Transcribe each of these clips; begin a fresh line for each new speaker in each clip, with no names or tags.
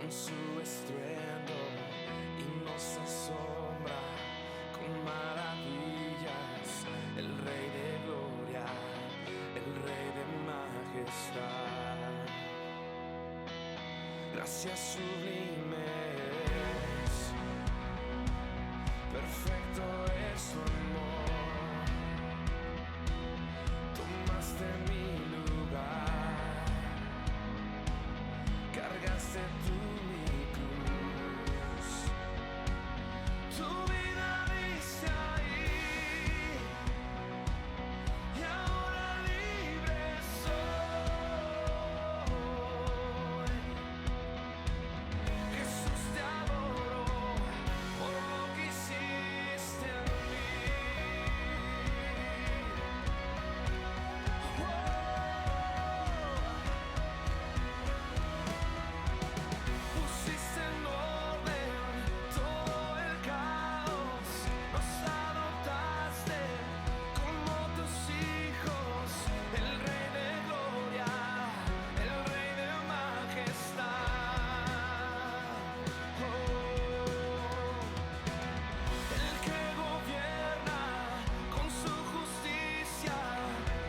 con su estruendo y nos asombra con maravillas. El Rey de gloria, el Rey de majestad. Gracias sublimes, perfecto es su amor. Tomaste mi lugar, cargaste tú mi cruz. Tu vida diste ahí y ahora libre soy. Jesús, te adoro por lo que hiciste en mí. Pusiste en orden todo el caos, nos adoptaste como tus hijos, el Rey de gloria, el Rey de majestad. El que gobierna con su justicia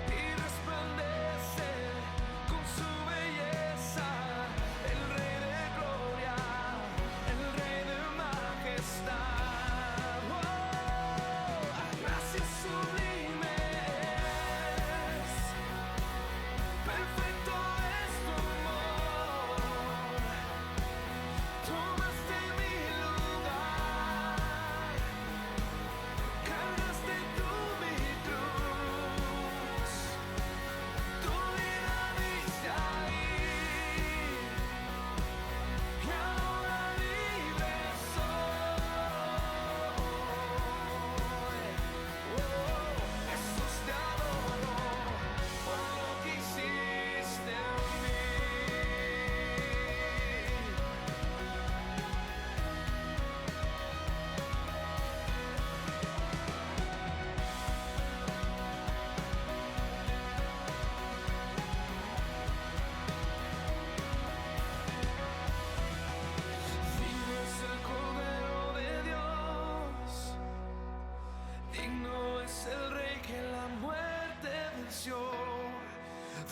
y resplandece con su belleza, el Rey de gloria, el Rey de majestad. Gracias sublimes, perfecto es tu amor. Tomaste mi lugar, cargaste tú mi cruz. Tu vida diste ahí y ahora libre soy. Jesús, te adoro por lo que hiciste en mí.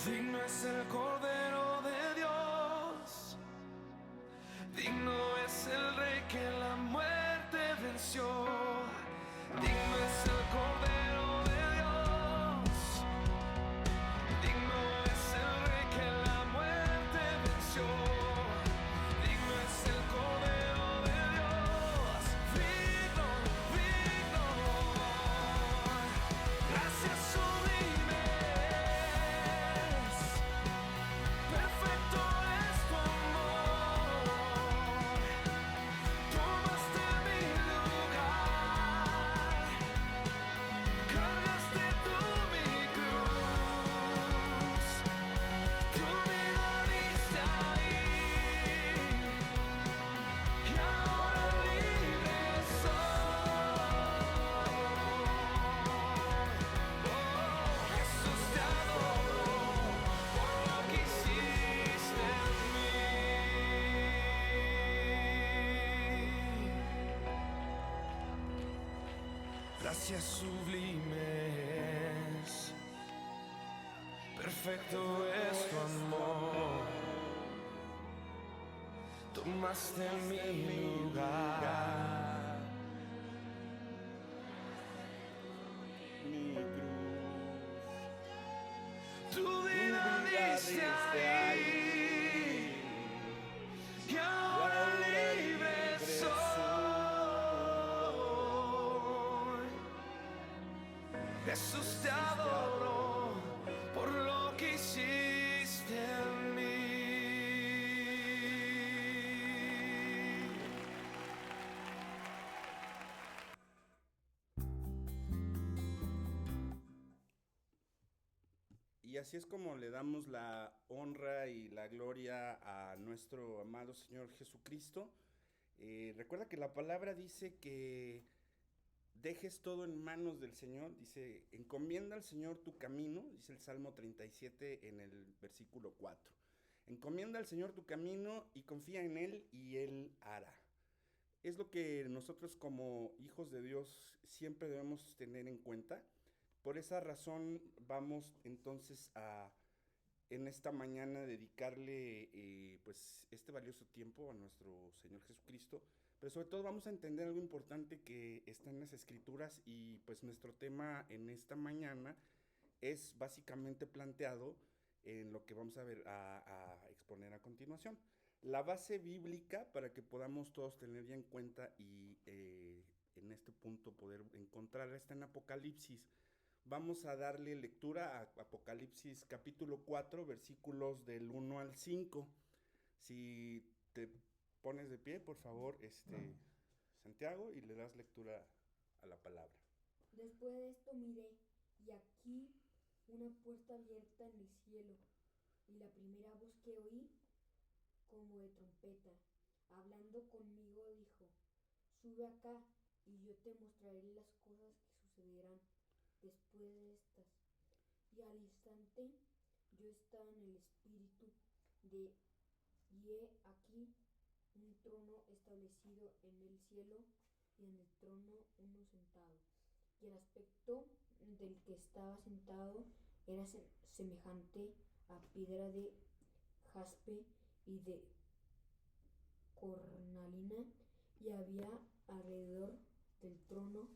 Digno es el Cordero de Dios, digno es el Rey que la muerte venció. Digno es el Cordero de Dios, digno es el Rey que la muerte venció. Digno es el Cordero de Dios, digno es el Rey que la muerte venció. Digno es el Cordero de Dios, digno, digno. Gracias sublimes, perfecto es tu amor. Tomaste mi lugar, cargaste tú mi cruz. Tu vida diste ahí y ahora libre soy. Jesús, te adoro por lo que hiciste en mí. Gracias sublimes, perfecto es tu amor. Tomaste mi lugar,
Mi cruz,
tu vida diste ahí y ahora libre soy. Jesús, te adoro por lo que hiciste en mí.
y así es como le damos la honra y la gloria a nuestro amado Señor Jesucristo. Recuerda que la palabra dice que dejes todo en manos del Señor. Dice, encomienda al Señor tu camino, dice el Salmo 37 en el versículo 4. Encomienda al Señor tu camino y confía en Él y Él hará. Es lo que nosotros como hijos de Dios siempre debemos tener en cuenta. Por esa razón vamos entonces a en esta mañana dedicarle pues este valioso tiempo a nuestro Señor Jesucristo, pero sobre todo vamos a entender algo importante que está en las Escrituras y pues nuestro tema en esta mañana es básicamente planteado en lo que vamos a ver a exponer a continuación. La base bíblica para que podamos todos tener ya en cuenta y en este punto poder encontrarla está en Apocalipsis. Vamos a darle lectura a Apocalipsis capítulo 4, versículos del 1 al 5. Si te pones de pie, por favor, Santiago, y le das lectura a la palabra.
Después de esto miré, y aquí una puerta abierta en el cielo, y la primera voz que oí, como de trompeta, hablando conmigo, dijo: Sube acá, y yo te mostraré las cosas que sucederán después de estas. Y al instante yo estaba en el espíritu y he aquí un trono establecido en el cielo, y en el trono uno sentado. Y el aspecto del que estaba sentado era semejante a piedra de jaspe y de cornalina, y había alrededor del trono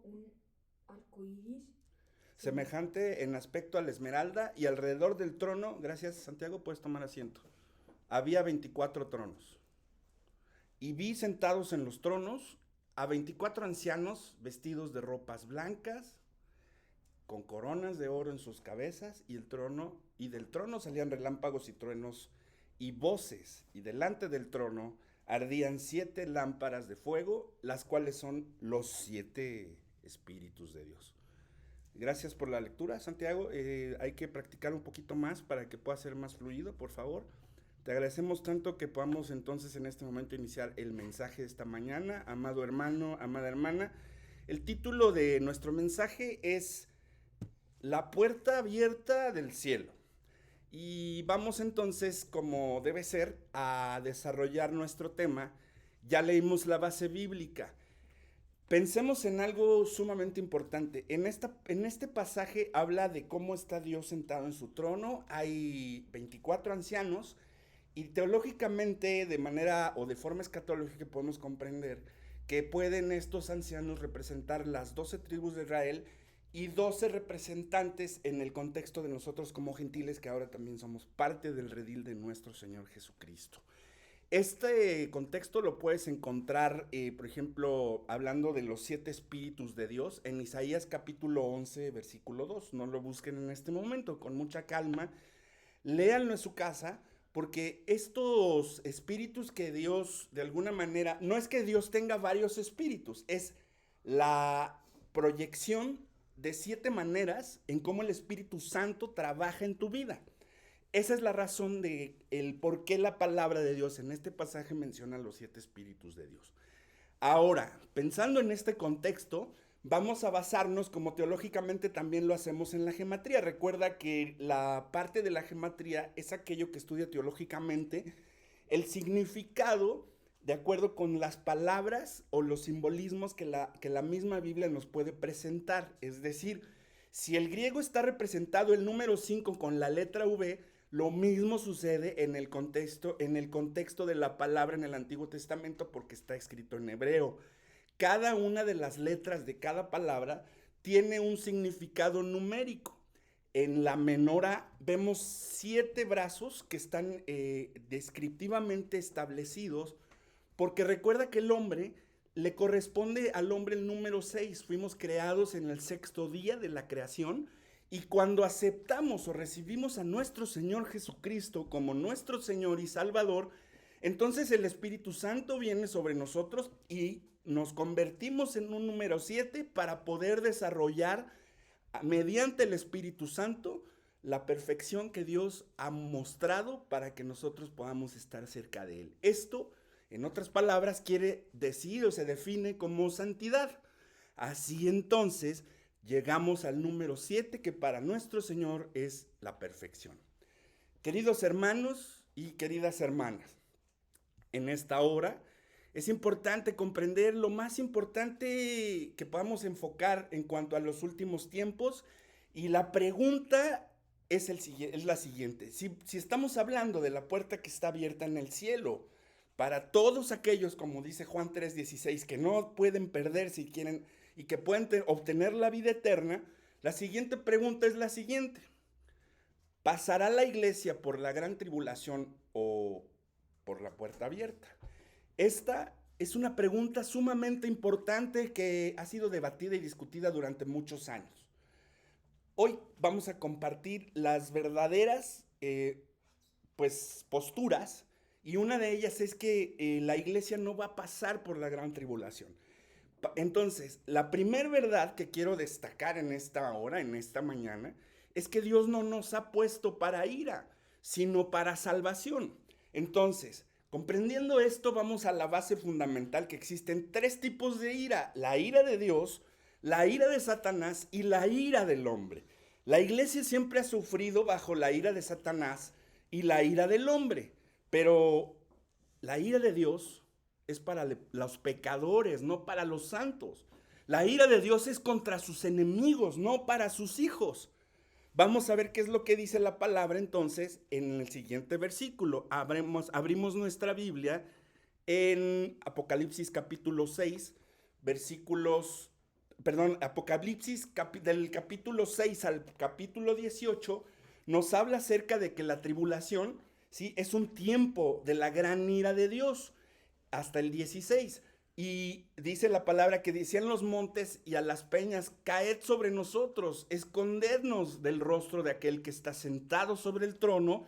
un arco iris
semejante en aspecto a la esmeralda, y alrededor del trono, gracias Santiago, puedes tomar asiento, había 24 tronos. Y vi sentados en los tronos a 24 ancianos vestidos de ropas blancas, con coronas de oro en sus cabezas, y del trono salían relámpagos y truenos y voces, y delante del trono ardían 7 lámparas de fuego, las cuales son los 7 espíritus de Dios. Gracias por la lectura, Santiago. Hay que practicar un poquito más para que pueda ser más fluido, por favor. Te agradecemos tanto que podamos entonces en este momento iniciar el mensaje de esta mañana. Amado hermano, amada hermana, el título de nuestro mensaje es La puerta abierta del cielo. Y vamos entonces, como debe ser, a desarrollar nuestro tema. Ya leímos la base bíblica. Pensemos en algo sumamente importante. En este pasaje habla de cómo está Dios sentado en su trono. Hay 24 ancianos y teológicamente, de manera o de forma escatológica, podemos comprender que pueden estos ancianos representar las 12 tribus de Israel y 12 representantes en el contexto de nosotros como gentiles, que ahora también somos parte del redil de nuestro Señor Jesucristo. Este contexto lo puedes encontrar, por ejemplo, hablando de los 7 espíritus de Dios, en Isaías capítulo 11, versículo 2. No lo busquen en este momento, con mucha calma. Léanlo en su casa, porque estos espíritus que Dios, de alguna manera, no es que Dios tenga varios espíritus, es la proyección de 7 maneras en cómo el Espíritu Santo trabaja en tu vida. Esa es la razón de el por qué la palabra de Dios en este pasaje menciona los 7 espíritus de Dios. Ahora, pensando en este contexto, vamos a basarnos, como teológicamente también lo hacemos en la gematría. Recuerda que la parte de la gematría es aquello que estudia teológicamente el significado de acuerdo con las palabras o los simbolismos que la misma Biblia nos puede presentar. Es decir, si el griego está representado el número 5 con la letra V, lo mismo sucede en el contexto de la palabra en el Antiguo Testamento, porque está escrito en hebreo. Cada una de las letras de cada palabra tiene un significado numérico. En la menor A vemos 7 brazos que están descriptivamente establecidos, porque recuerda que el hombre le corresponde al hombre el número 6. Fuimos creados en el 6º día de la creación. Y cuando aceptamos o recibimos a nuestro Señor Jesucristo como nuestro Señor y Salvador, entonces el Espíritu Santo viene sobre nosotros y nos convertimos en un número 7 para poder desarrollar mediante el Espíritu Santo la perfección que Dios ha mostrado para que nosotros podamos estar cerca de Él. Esto En otras palabras, quiere decir o se define como santidad. Así entonces, llegamos al número 7, que para nuestro Señor es la perfección. Queridos hermanos y queridas hermanas, en esta hora es importante comprender lo más importante que podamos enfocar en cuanto a los últimos tiempos, y la pregunta es la siguiente. Si estamos hablando de la puerta que está abierta en el cielo, para todos aquellos, como dice Juan 3:16, que no pueden perder si quieren y que pueden obtener la vida eterna, la siguiente pregunta es la siguiente. ¿Pasará la iglesia por la gran tribulación o por la puerta abierta? Esta es una pregunta sumamente importante que ha sido debatida y discutida durante muchos años. Hoy vamos a compartir las verdaderas posturas, y una de ellas es que la iglesia no va a pasar por la gran tribulación. Entonces, la primera verdad que quiero destacar en esta hora, en esta mañana, es que Dios no nos ha puesto para ira, sino para salvación. Entonces, comprendiendo esto, vamos a la base fundamental, que existen 3 tipos de ira: la ira de Dios, la ira de Satanás y la ira del hombre. La iglesia siempre ha sufrido bajo la ira de Satanás y la ira del hombre, pero la ira de Dios es para los pecadores, no para los santos. La ira de Dios es contra sus enemigos, no para sus hijos. Vamos a ver qué es lo que dice la palabra entonces en el siguiente versículo. Abrimos nuestra Biblia en Apocalipsis capítulo 6, Apocalipsis del capítulo 6 al capítulo 18 nos habla acerca de que la tribulación, ¿sí?, es un tiempo de la gran ira de Dios, hasta el 16. Y dice la palabra que decían los montes y a las peñas: caed sobre nosotros, escondednos del rostro de aquel que está sentado sobre el trono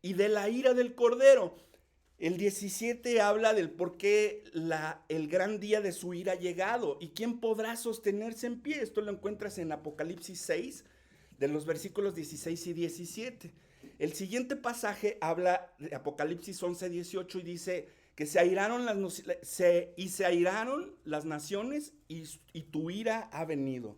y de la ira del Cordero. El 17 habla del por qué el gran día de su ira ha llegado y quién podrá sostenerse en pie. Esto lo encuentras en Apocalipsis 6, de los versículos 16 y 17. El siguiente pasaje habla de Apocalipsis 11, 18 y dice que se airaron las naciones y tu ira ha venido.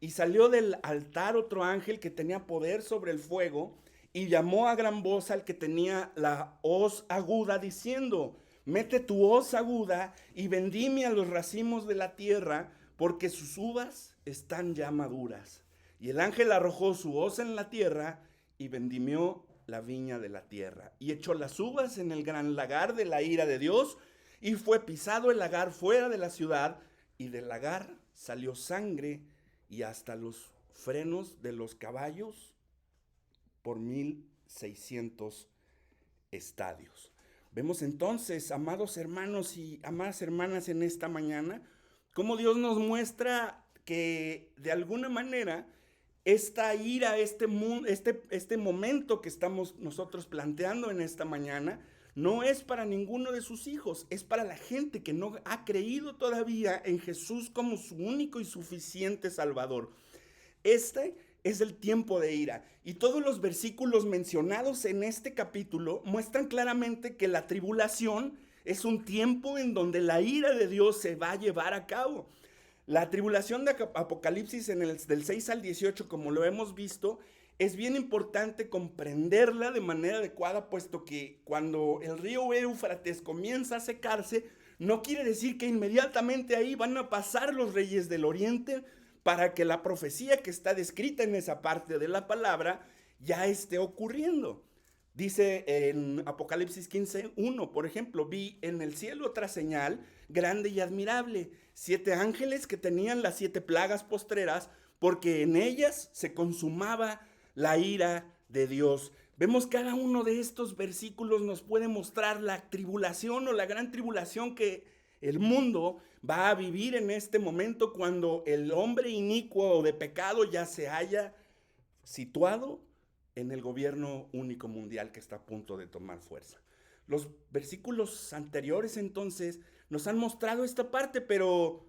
Y salió del altar otro ángel que tenía poder sobre el fuego y llamó a gran voz al que tenía la hoz aguda, diciendo: mete tu hoz aguda y vendimia los racimos de la tierra, porque sus uvas están ya maduras. Y el ángel arrojó su hoz en la tierra y vendimió la viña de la tierra, y echó las uvas en el gran lagar de la ira de Dios, y fue pisado el lagar fuera de la ciudad, y del lagar salió sangre, y hasta los frenos de los caballos por 1,600 estadios. Vemos entonces, amados hermanos y amadas hermanas, en esta mañana, cómo Dios nos muestra que de alguna manera esta ira, este momento que estamos nosotros planteando en esta mañana, no es para ninguno de sus hijos, es para la gente que no ha creído todavía en Jesús como su único y suficiente Salvador. Este es el tiempo de ira, y todos los versículos mencionados en este capítulo muestran claramente que la tribulación es un tiempo en donde la ira de Dios se va a llevar a cabo. La tribulación de Apocalipsis del 6 al 18, como lo hemos visto, es bien importante comprenderla de manera adecuada, puesto que cuando el río Éufrates comienza a secarse, no quiere decir que inmediatamente ahí van a pasar los reyes del oriente para que la profecía que está descrita en esa parte de la palabra ya esté ocurriendo. Dice en Apocalipsis 15:1, por ejemplo: vi en el cielo otra señal grande y admirable, 7 ángeles que tenían las 7 plagas postreras, porque en ellas se consumaba la ira de Dios. Vemos cada uno de estos versículos nos puede mostrar la tribulación o la gran tribulación que el mundo va a vivir en este momento, cuando el hombre inicuo o de pecado ya se haya situado en el gobierno único mundial que está a punto de tomar fuerza. Los versículos anteriores entonces nos han mostrado esta parte, pero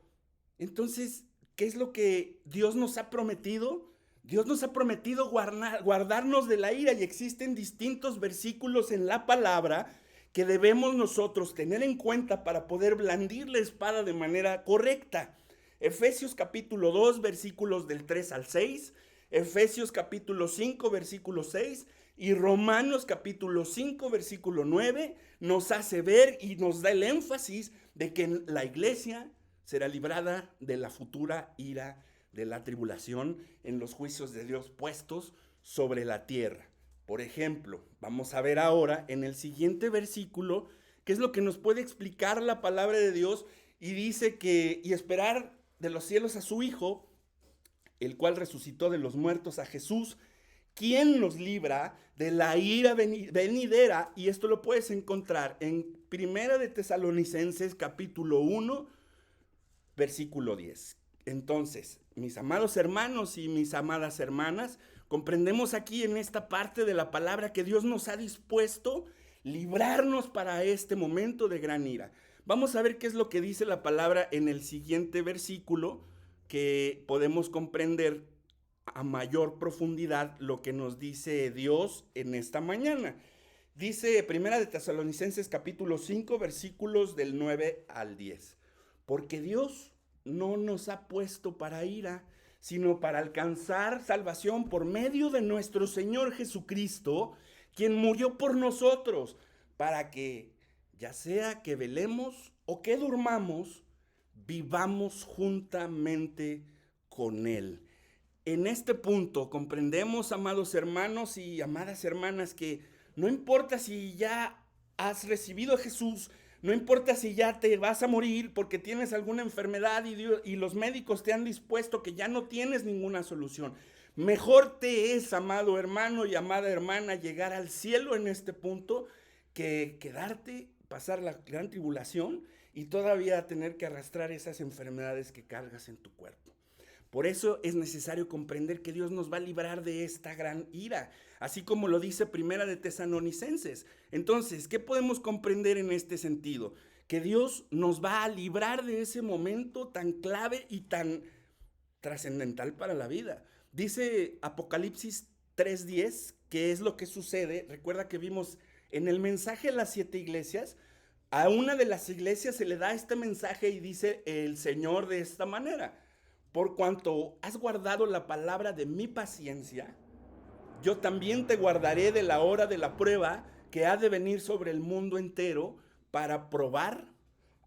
entonces, ¿qué es lo que Dios nos ha prometido? Dios nos ha prometido guardarnos de la ira, y existen distintos versículos en la palabra que debemos nosotros tener en cuenta para poder blandir la espada de manera correcta. Efesios capítulo 2, versículos del 3 al 6, Efesios capítulo 5, versículo 6 y Romanos capítulo 5, versículo 9 nos hace ver y nos da el énfasis de que la iglesia será librada de la futura ira de la tribulación en los juicios de Dios puestos sobre la tierra. Por ejemplo, vamos a ver ahora en el siguiente versículo qué es lo que nos puede explicar la palabra de Dios, y dice que y esperar de los cielos a su Hijo, el cual resucitó de los muertos, a Jesús, quien nos libra de la ira venidera. Y esto lo puedes encontrar en Primera de Tesalonicenses capítulo 1, versículo 10. Entonces, mis amados hermanos y mis amadas hermanas, comprendemos aquí en esta parte de la palabra que Dios nos ha dispuesto librarnos para este momento de gran ira. Vamos a ver qué es lo que dice la palabra en el siguiente versículo, que podemos comprender a mayor profundidad lo que nos dice Dios en esta mañana. Dice Primera de Tesalonicenses capítulo 5, versículos del 9 al 10. Porque Dios no nos ha puesto para ira, sino para alcanzar salvación por medio de nuestro Señor Jesucristo, quien murió por nosotros, para que, ya sea que velemos o que durmamos, vivamos juntamente con Él. En este punto comprendemos, amados hermanos y amadas hermanas, que no importa si ya has recibido a Jesús, no importa si ya te vas a morir porque tienes alguna enfermedad y los médicos te han dispuesto que ya no tienes ninguna solución. Mejor te es, amado hermano y amada hermana, llegar al cielo en este punto que quedarte, pasar la gran tribulación y todavía tener que arrastrar esas enfermedades que cargas en tu cuerpo. Por eso es necesario comprender que Dios nos va a librar de esta gran ira, así como lo dice Primera de Tesalonicenses. Entonces, ¿qué podemos comprender en este sentido? Que Dios nos va a librar de ese momento tan clave y tan trascendental para la vida. Dice Apocalipsis 3:10, ¿qué es lo que sucede? Recuerda que vimos en el mensaje a las 7 iglesias, a una de las iglesias se le da este mensaje y dice el Señor de esta manera: por cuanto has guardado la palabra de mi paciencia, yo también te guardaré de la hora de la prueba que ha de venir sobre el mundo entero para probar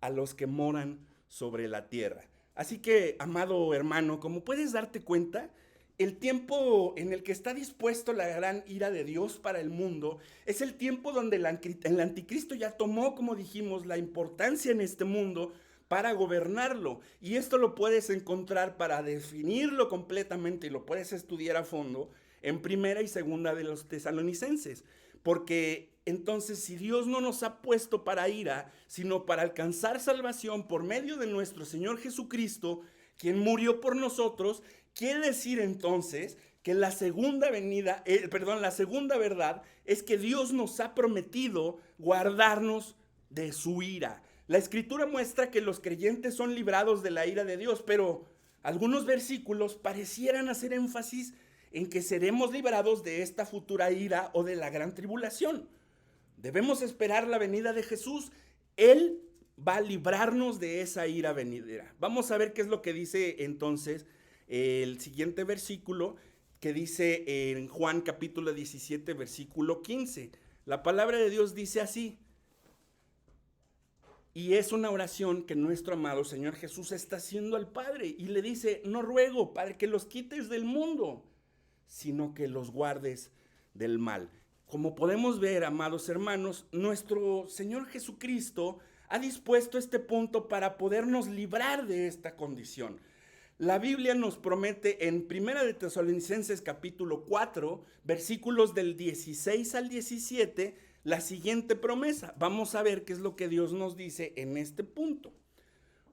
a los que moran sobre la tierra. Así que, amado hermano, como puedes darte cuenta, el tiempo en el que está dispuesto la gran ira de Dios para el mundo es el tiempo donde el anticristo ya tomó, como dijimos, la importancia en este mundo para gobernarlo. Y esto lo puedes encontrar, para definirlo completamente, y lo puedes estudiar a fondo en Primera y Segunda de los Tesalonicenses. Porque entonces, si Dios no nos ha puesto para ira, sino para alcanzar salvación por medio de nuestro Señor Jesucristo, quien murió por nosotros, quiere decir entonces que la segunda verdad es que Dios nos ha prometido guardarnos de su ira. La Escritura muestra que los creyentes son librados de la ira de Dios, pero algunos versículos parecieran hacer énfasis en que seremos librados de esta futura ira o de la gran tribulación. Debemos esperar la venida de Jesús. Él va a librarnos de esa ira venidera. Vamos a ver qué es lo que dice entonces el siguiente versículo, que dice en Juan capítulo 17, versículo 15. La palabra de Dios dice así, y es una oración que nuestro amado Señor Jesús está haciendo al Padre, y le dice: no ruego, Padre, que los quites del mundo, sino que los guardes del mal. Como podemos ver, amados hermanos, nuestro Señor Jesucristo ha dispuesto este punto para podernos librar de esta condición. La Biblia nos promete en Primera de Tesalonicenses capítulo 4, versículos del 16 al 17, la siguiente promesa. Vamos a ver qué es lo que Dios nos dice en este punto.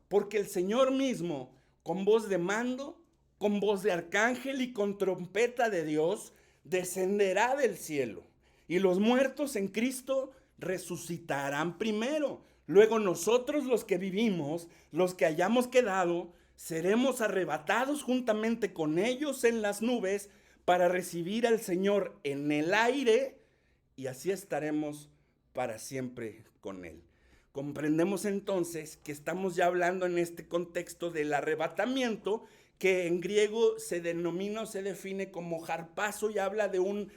Porque el Señor mismo, con voz de mando, con voz de arcángel y con trompeta de Dios, descenderá del cielo, y los muertos en Cristo resucitarán primero. Luego nosotros, los que vivimos, los que hayamos quedado, seremos arrebatados juntamente con ellos en las nubes para recibir al Señor en el aire, y así estaremos para siempre con Él. Comprendemos entonces que estamos ya hablando en este contexto del arrebatamiento, que en griego se denomina o se define como harpazo y habla de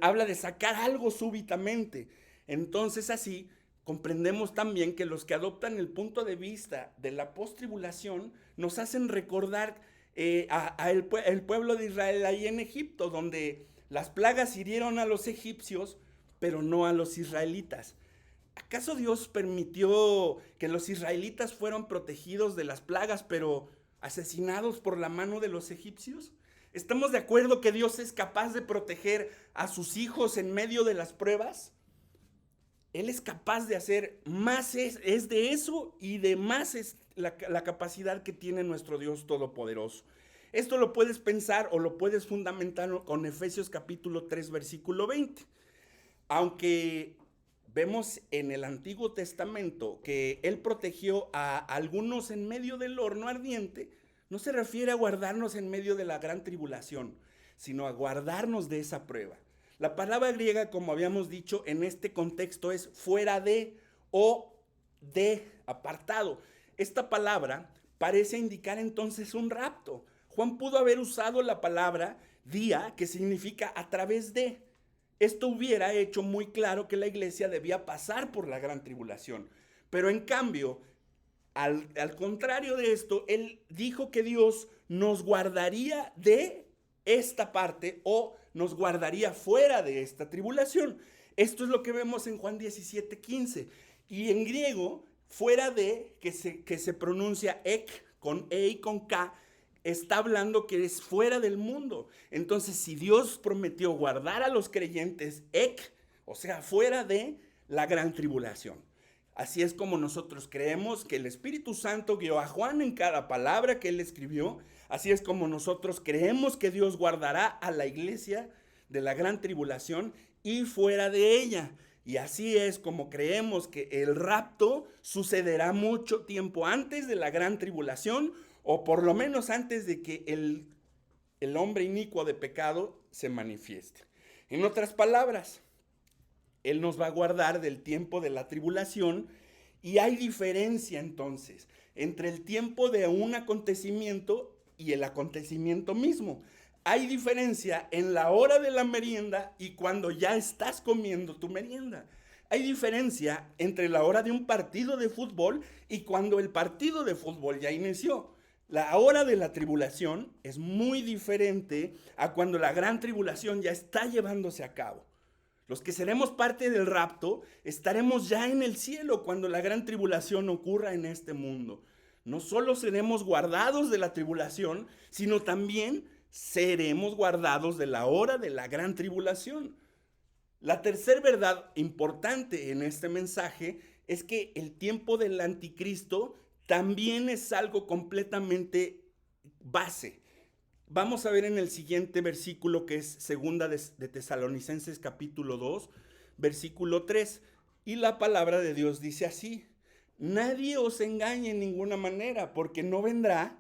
habla de sacar algo súbitamente. Entonces así comprendemos también que los que adoptan el punto de vista de la postribulación nos hacen recordar el pueblo de Israel ahí en Egipto, donde las plagas hirieron a los egipcios, pero no a los israelitas. ¿Acaso Dios permitió que los israelitas fueran protegidos de las plagas, pero asesinados por la mano de los egipcios? ¿Estamos de acuerdo que Dios es capaz de proteger a sus hijos en medio de las pruebas? Él es capaz de hacer más, es de eso y de más es la capacidad que tiene nuestro Dios Todopoderoso. Esto lo puedes pensar o lo puedes fundamentar con Efesios capítulo 3, versículo 20. Aunque vemos en el Antiguo Testamento que Él protegió a algunos en medio del horno ardiente, no se refiere a guardarnos en medio de la gran tribulación, sino a guardarnos de esa prueba. La palabra griega, como habíamos dicho, en este contexto es fuera de o de, apartado. Esta palabra parece indicar entonces un rapto. Juan pudo haber usado la palabra día, que significa a través de. Esto hubiera hecho muy claro que la iglesia debía pasar por la gran tribulación. Pero en cambio, al contrario de esto, él dijo que Dios nos guardaría de esta parte o nos guardaría fuera de esta tribulación. Esto es lo que vemos en Juan 17:15. Y en griego, fuera de, que se pronuncia ek, con e y con k, está hablando que es fuera del mundo. Entonces, si Dios prometió guardar a los creyentes ek, o sea, fuera de la gran tribulación. Así es como nosotros creemos que el Espíritu Santo guió a Juan en cada palabra que él escribió. Así es como nosotros creemos que Dios guardará a la iglesia de la gran tribulación y fuera de ella. Y así es como creemos que el rapto sucederá mucho tiempo antes de la gran tribulación, o por lo menos antes de que el hombre inicuo de pecado se manifieste. En otras palabras, Él nos va a guardar del tiempo de la tribulación, y hay diferencia entonces entre el tiempo de un acontecimiento y el acontecimiento mismo. Hay diferencia en la hora de la merienda y cuando ya estás comiendo tu merienda. Hay diferencia entre la hora de un partido de fútbol y cuando el partido de fútbol ya inició. La hora de la tribulación es muy diferente a cuando la gran tribulación ya está llevándose a cabo. Los que seremos parte del rapto estaremos ya en el cielo cuando la gran tribulación ocurra en este mundo. No solo seremos guardados de la tribulación, sino también seremos guardados de la hora de la gran tribulación. La tercera verdad importante en este mensaje es que el tiempo del anticristo también es algo completamente base. Vamos a ver en el siguiente versículo, que es segunda de Tesalonicenses capítulo 2, versículo 3. Y la palabra de Dios dice así: nadie os engañe en ninguna manera, porque no vendrá,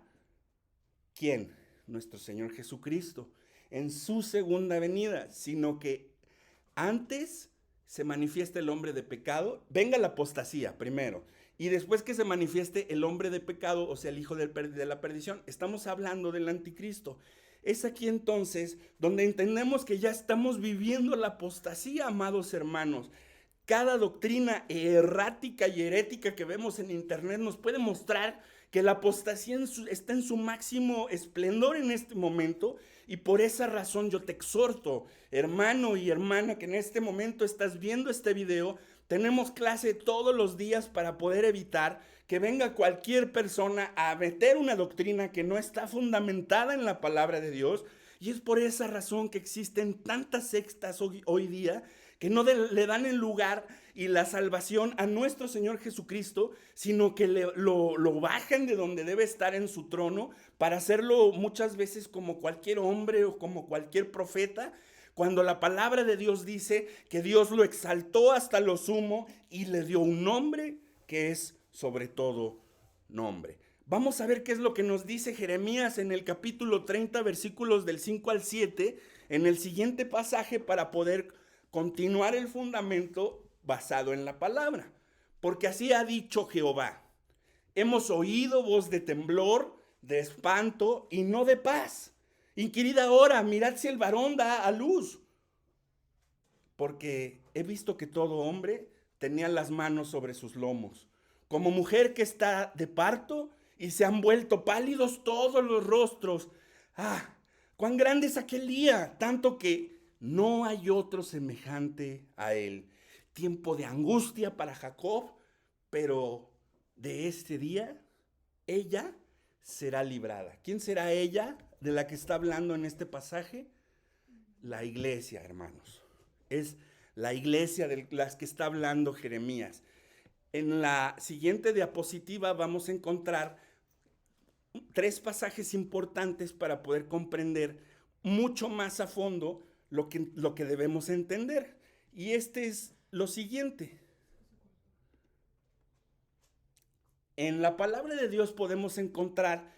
¿quién? Nuestro Señor Jesucristo, en su segunda venida, sino que antes se manifiesta el hombre de pecado, venga la apostasía primero, y después que se manifieste el hombre de pecado, o sea, el hijo de la perdición. Estamos hablando del anticristo. Es aquí entonces donde entendemos que ya estamos viviendo la apostasía, amados hermanos. Cada doctrina errática y herética que vemos en internet nos puede mostrar que la apostasía está en su máximo esplendor en este momento, y por esa razón yo te exhorto, hermano y hermana, que en este momento estás viendo este video. Tenemos clase todos los días para poder evitar que venga cualquier persona a meter una doctrina que no está fundamentada en la palabra de Dios, y es por esa razón que existen tantas sectas hoy día que no le dan el lugar y la salvación a nuestro Señor Jesucristo, sino que lo bajan de donde debe estar, en su trono, para hacerlo muchas veces como cualquier hombre o como cualquier profeta, cuando la palabra de Dios dice que Dios lo exaltó hasta lo sumo y le dio un nombre que es sobre todo nombre. Vamos a ver qué es lo que nos dice Jeremías en el capítulo 30, versículos del 5 al 7, en el siguiente pasaje, para poder continuar el fundamento basado en la palabra, porque así ha dicho Jehová. Hemos oído voz de temblor, de espanto y no de paz. Inquirid ahora, mirad si el varón da a luz. Porque he visto que todo hombre tenía las manos sobre sus lomos, como mujer que está de parto, y se han vuelto pálidos todos los rostros. ¡Ah! ¡Cuán grande es aquel día! Tanto que no hay otro semejante a él. Tiempo de angustia para Jacob, pero de este día ella será librada. ¿Quién será ella de la que está hablando en este pasaje? La iglesia, hermanos. Es la iglesia de las que está hablando Jeremías. En la siguiente diapositiva vamos a encontrar 3 pasajes importantes para poder comprender mucho más a fondo lo que debemos entender. Y este es lo siguiente. En la palabra de Dios podemos encontrar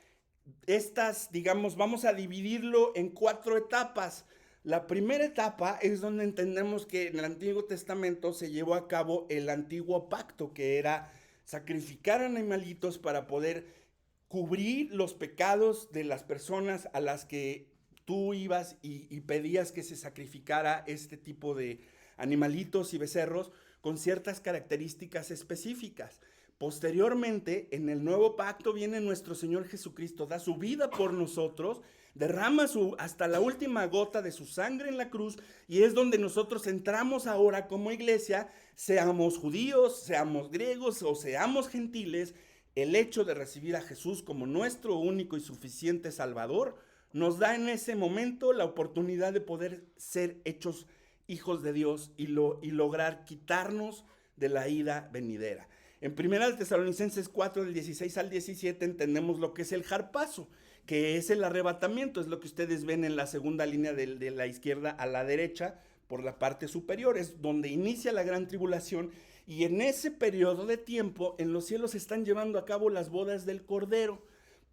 estas, digamos, vamos a dividirlo en 4 etapas. La primera etapa es donde entendemos que en el Antiguo Testamento se llevó a cabo el antiguo pacto, que era sacrificar animalitos para poder cubrir los pecados de las personas a las que tú ibas y pedías que se sacrificara este tipo de animalitos y becerros con ciertas características específicas. Posteriormente, en el nuevo pacto viene nuestro Señor Jesucristo, da su vida por nosotros, derrama hasta la última gota de su sangre en la cruz, y es donde nosotros entramos ahora como iglesia, seamos judíos, seamos griegos o seamos gentiles. El hecho de recibir a Jesús como nuestro único y suficiente Salvador nos da en ese momento la oportunidad de poder ser hechos hijos de Dios y lograr quitarnos de la ira venidera. En 1 Tesalonicenses 4, del 16 al 17, entendemos lo que es el harpazo, que es el arrebatamiento, es lo que ustedes ven en la segunda línea de la izquierda a la derecha, por la parte superior, es donde inicia la gran tribulación, y en ese periodo de tiempo, en los cielos se están llevando a cabo las bodas del Cordero,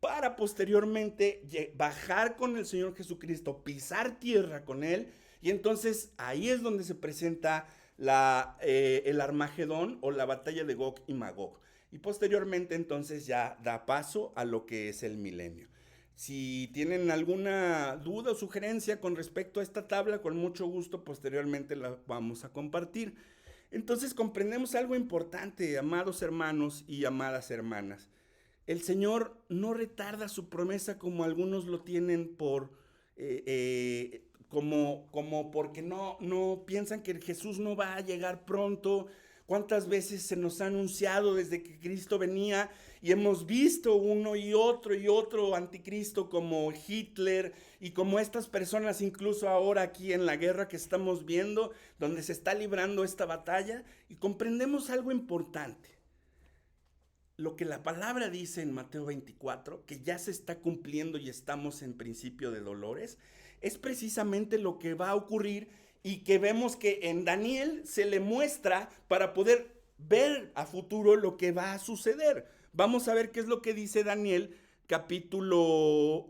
para posteriormente bajar con el Señor Jesucristo, pisar tierra con Él, y entonces ahí es donde se presenta el Armagedón o la batalla de Gog y Magog. Y posteriormente entonces ya da paso a lo que es el milenio. Si tienen alguna duda o sugerencia con respecto a esta tabla, con mucho gusto posteriormente la vamos a compartir. Entonces comprendemos algo importante, amados hermanos y amadas hermanas. El Señor no retarda su promesa como algunos lo tienen como porque no piensan que Jesús no va a llegar pronto. ¿Cuántas veces se nos ha anunciado desde que Cristo venía y hemos visto uno y otro anticristo como Hitler y como estas personas incluso ahora aquí en la guerra que estamos viendo, donde se está librando esta batalla? Y comprendemos algo importante. Lo que la palabra dice en Mateo 24, que ya se está cumpliendo y estamos en principio de dolores, es precisamente lo que va a ocurrir y que vemos que en Daniel se le muestra para poder ver a futuro lo que va a suceder. Vamos a ver qué es lo que dice Daniel, Daniel,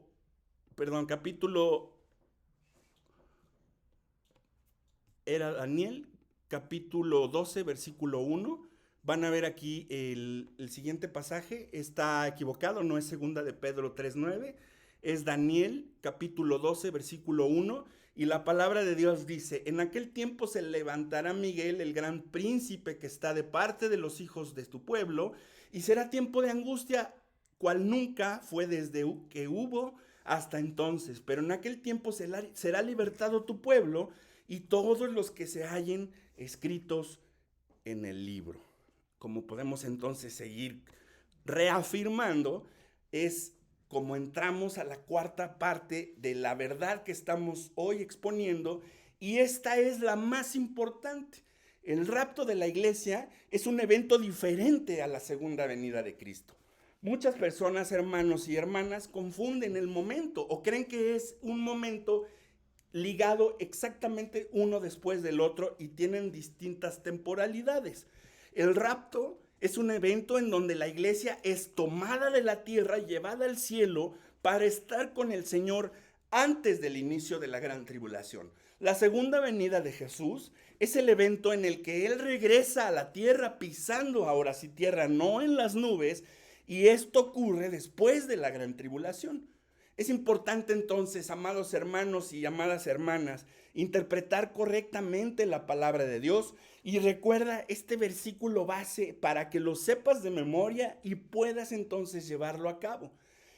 capítulo 12, versículo 1. Van a ver aquí el siguiente pasaje, está equivocado, no es segunda de Pedro 3:9, es Daniel capítulo 12, versículo 1, y la palabra de Dios dice: en aquel tiempo se levantará Miguel, el gran príncipe que está de parte de los hijos de tu pueblo, y será tiempo de angustia, cual nunca fue desde que hubo hasta entonces, pero en aquel tiempo será libertado tu pueblo y todos los que se hallen escritos en el libro. Como podemos entonces seguir reafirmando, es como entramos a la cuarta parte de la verdad que estamos hoy exponiendo, y esta es la más importante. El rapto de la iglesia es un evento diferente a la segunda venida de Cristo. Muchas personas, hermanos y hermanas, confunden el momento o creen que es un momento ligado exactamente uno después del otro y tienen distintas temporalidades. El rapto es un evento en donde la iglesia es tomada de la tierra y llevada al cielo para estar con el Señor antes del inicio de la gran tribulación. La segunda venida de Jesús es el evento en el que Él regresa a la tierra pisando ahora sí tierra, no en las nubes, y esto ocurre después de la gran tribulación. Es importante entonces, amados hermanos y amadas hermanas, interpretar correctamente la palabra de Dios, y recuerda este versículo base para que lo sepas de memoria y puedas entonces llevarlo a cabo.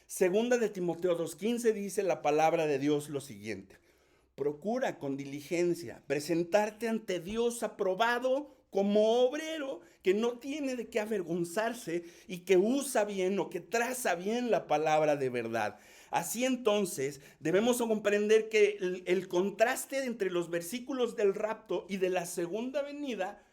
Segunda de Timoteo 2:15 dice la palabra de Dios lo siguiente: procura con diligencia presentarte ante Dios aprobado como obrero que no tiene de qué avergonzarse y que usa bien o que traza bien la palabra de verdad. Así entonces debemos comprender que el contraste entre los versículos del rapto y de la segunda venida,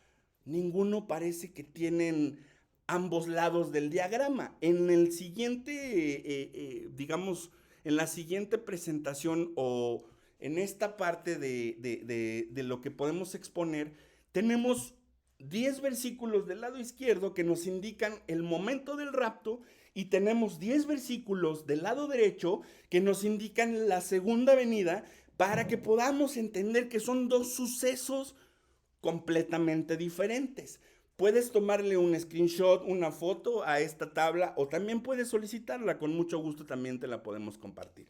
ninguno parece que tienen ambos lados del diagrama. En el siguiente, digamos, en la siguiente presentación o en esta parte de lo que podemos exponer, tenemos 10 versículos del lado izquierdo que nos indican el momento del rapto, y tenemos 10 versículos del lado derecho que nos indican la segunda venida, para que podamos entender que son dos sucesos completamente diferentes. Puedes tomarle un screenshot, una foto a esta tabla, o también puedes solicitarla, con mucho gusto también te la podemos compartir.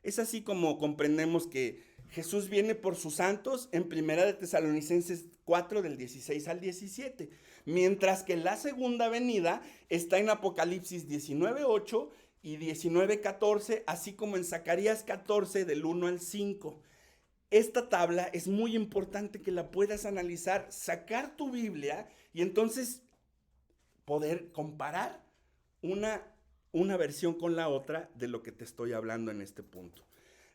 Es así como comprendemos que Jesús viene por sus santos en Primera de Tesalonicenses 4 del 16 al 17, mientras que la segunda venida está en Apocalipsis 19:8 y 19:14, así como en Zacarías 14 del 1 al 5. Esta tabla es muy importante que la puedas analizar, sacar tu Biblia y entonces poder comparar una versión con la otra de lo que te estoy hablando en este punto.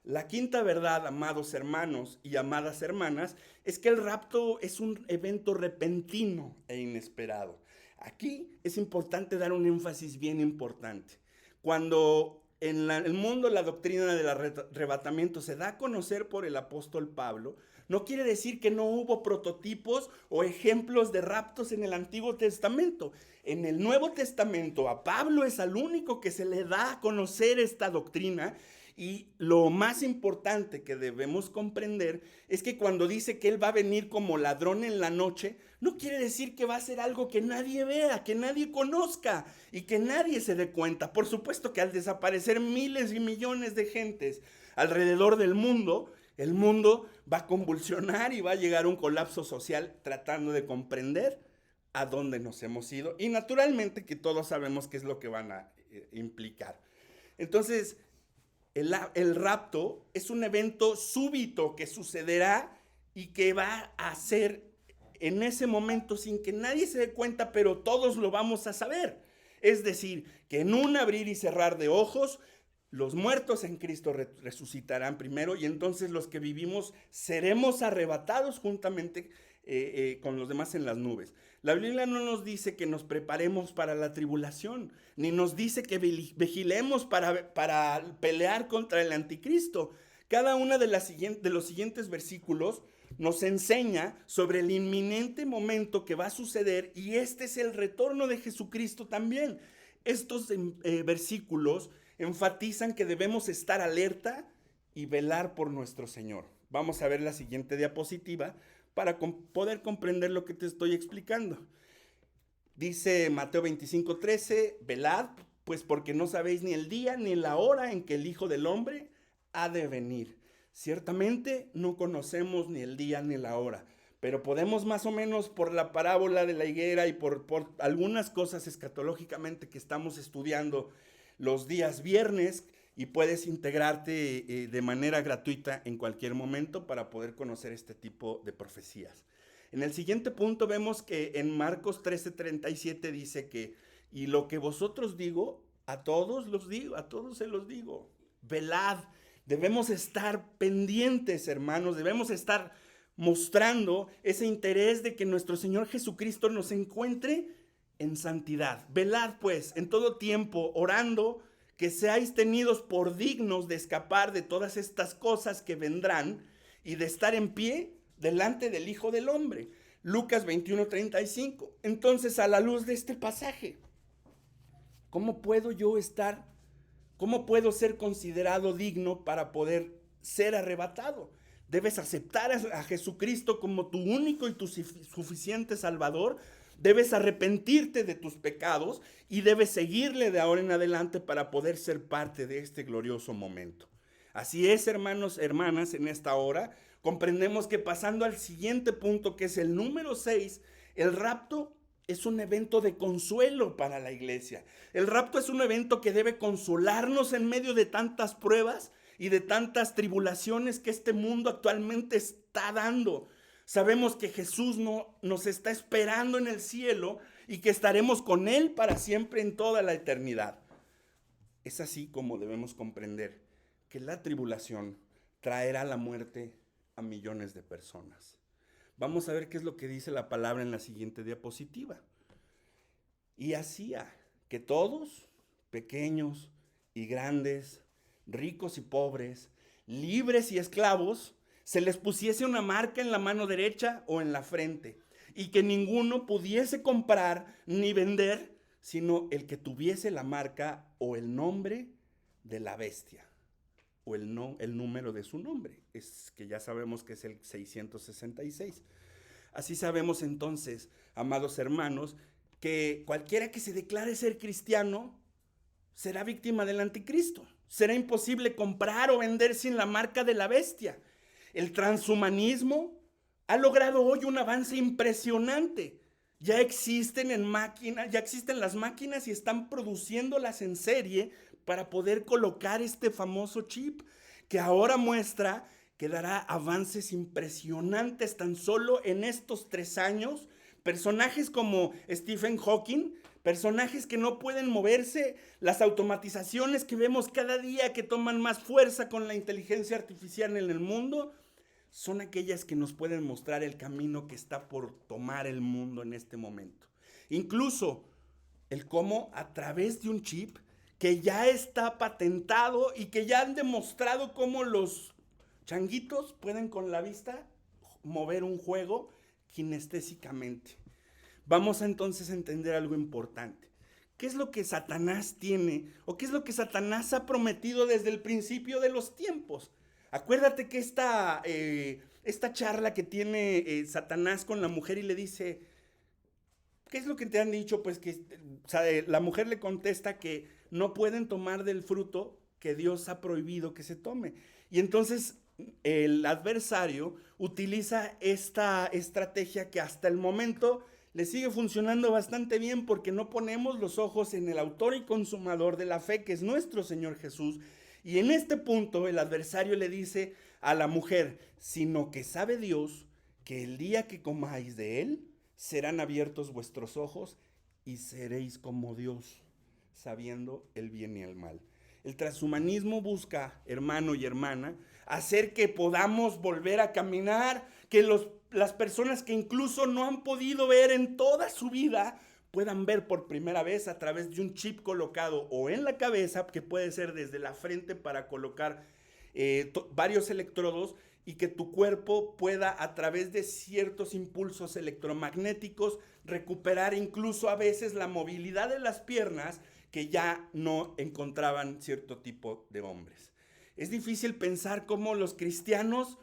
La quinta verdad, amados hermanos y amadas hermanas, es que el rapto es un evento repentino e inesperado. Aquí es importante dar un énfasis bien importante. Cuando en el mundo la doctrina del arrebatamiento se da a conocer por el apóstol Pablo, no quiere decir que no hubo prototipos o ejemplos de raptos en el Antiguo Testamento. En el Nuevo Testamento a Pablo es al único que se le da a conocer esta doctrina. Y lo más importante que debemos comprender es que cuando dice que Él va a venir como ladrón en la noche, no quiere decir que va a ser algo que nadie vea, que nadie conozca y que nadie se dé cuenta. Por supuesto que al desaparecer miles y millones de gentes alrededor del mundo, el mundo va a convulsionar y va a llegar a un colapso social tratando de comprender a dónde nos hemos ido. Y naturalmente que todos sabemos qué es lo que van a implicar. Entonces, el rapto es un evento súbito que sucederá y que va a ser en ese momento sin que nadie se dé cuenta, pero todos lo vamos a saber. Es decir, que en un abrir y cerrar de ojos, los muertos en Cristo resucitarán primero, y entonces los que vivimos seremos arrebatados juntamente con los demás en las nubes. La Biblia no nos dice que nos preparemos para la tribulación, ni nos dice que vigilemos para pelear contra el anticristo. Cada uno de los siguientes versículos nos enseña sobre el inminente momento que va a suceder, y este es el retorno de Jesucristo también. Estos versículos enfatizan que debemos estar alerta y velar por nuestro Señor. Vamos a ver la siguiente diapositiva para poder comprender lo que te estoy explicando. Dice Mateo 25:13, velad, pues porque no sabéis ni el día ni la hora en que el Hijo del Hombre ha de venir. Ciertamente no conocemos ni el día ni la hora, pero podemos más o menos por la parábola de la higuera y por algunas cosas escatológicamente que estamos estudiando los días viernes, y puedes integrarte de manera gratuita en cualquier momento para poder conocer este tipo de profecías. En el siguiente punto vemos que en Marcos 13:37 dice que, y lo que vosotros digo, a todos se los digo, velad. Debemos estar pendientes, hermanos, debemos estar mostrando ese interés de que nuestro Señor Jesucristo nos encuentre en santidad. Velad pues en todo tiempo, orando que seáis tenidos por dignos de escapar de todas estas cosas que vendrán y de estar en pie delante del Hijo del Hombre. Lucas 21:35. Entonces, a la luz de este pasaje, ¿cómo puedo ser considerado digno para poder ser arrebatado? debes aceptar a Jesucristo como tu único y tu suficiente Salvador, debes arrepentirte de tus pecados y debes seguirle de ahora en adelante para poder ser parte de este glorioso momento. Así es, hermanos, hermanas, en esta hora comprendemos que pasando al siguiente punto, que es el número 6, el rapto es un evento de consuelo para la iglesia. El rapto es un evento que debe consolarnos en medio de tantas pruebas y de tantas tribulaciones que este mundo actualmente está dando. Sabemos que Jesús nos está esperando en el cielo y que estaremos con Él para siempre en toda la eternidad. Es así como debemos comprender que la tribulación traerá la muerte a millones de personas. Vamos a ver qué es lo que dice la palabra en la siguiente diapositiva. Y hacía que todos, pequeños y grandes, ricos y pobres, libres y esclavos, se les pusiese una marca en la mano derecha o en la frente, y que ninguno pudiese comprar ni vender, sino el que tuviese la marca o el nombre de la bestia, o el número de su nombre, es que ya sabemos que es el 666. Así sabemos entonces, amados hermanos, que cualquiera que se declare ser cristiano será víctima del anticristo. Será imposible comprar o vender sin la marca de la bestia. El transhumanismo ha logrado hoy un avance impresionante. Ya existen las máquinas y están produciéndolas en serie para poder colocar este famoso chip que ahora muestra que dará avances impresionantes tan solo en estos 3 años. Personajes como Stephen Hawking, personajes que no pueden moverse, las automatizaciones que vemos cada día que toman más fuerza con la inteligencia artificial en el mundo, son aquellas que nos pueden mostrar el camino que está por tomar el mundo en este momento. Incluso el cómo a través de un chip que ya está patentado y que ya han demostrado cómo los changuitos pueden con la vista mover un juego kinestésicamente. Vamos a entonces a entender algo importante. ¿Qué es lo que Satanás tiene o qué es lo que Satanás ha prometido desde el principio de los tiempos? Acuérdate que esta charla que tiene Satanás con la mujer y le dice, ¿qué es lo que te han dicho? Pues que la mujer le contesta que no pueden tomar del fruto que Dios ha prohibido que se tome. Y entonces el adversario utiliza esta estrategia que hasta el momento le sigue funcionando bastante bien, porque no ponemos los ojos en el autor y consumador de la fe, que es nuestro Señor Jesús. Y en este punto el adversario le dice a la mujer, sino que sabe Dios que el día que comáis de él, serán abiertos vuestros ojos y seréis como Dios, sabiendo el bien y el mal. El transhumanismo busca, hermano y hermana, hacer que podamos volver a caminar, que las personas que incluso no han podido ver en toda su vida puedan ver por primera vez a través de un chip colocado o en la cabeza, que puede ser desde la frente para colocar varios electrodos, y que tu cuerpo pueda a través de ciertos impulsos electromagnéticos recuperar incluso a veces la movilidad de las piernas que ya no encontraban cierto tipo de hombres. Es difícil pensar cómo los cristianos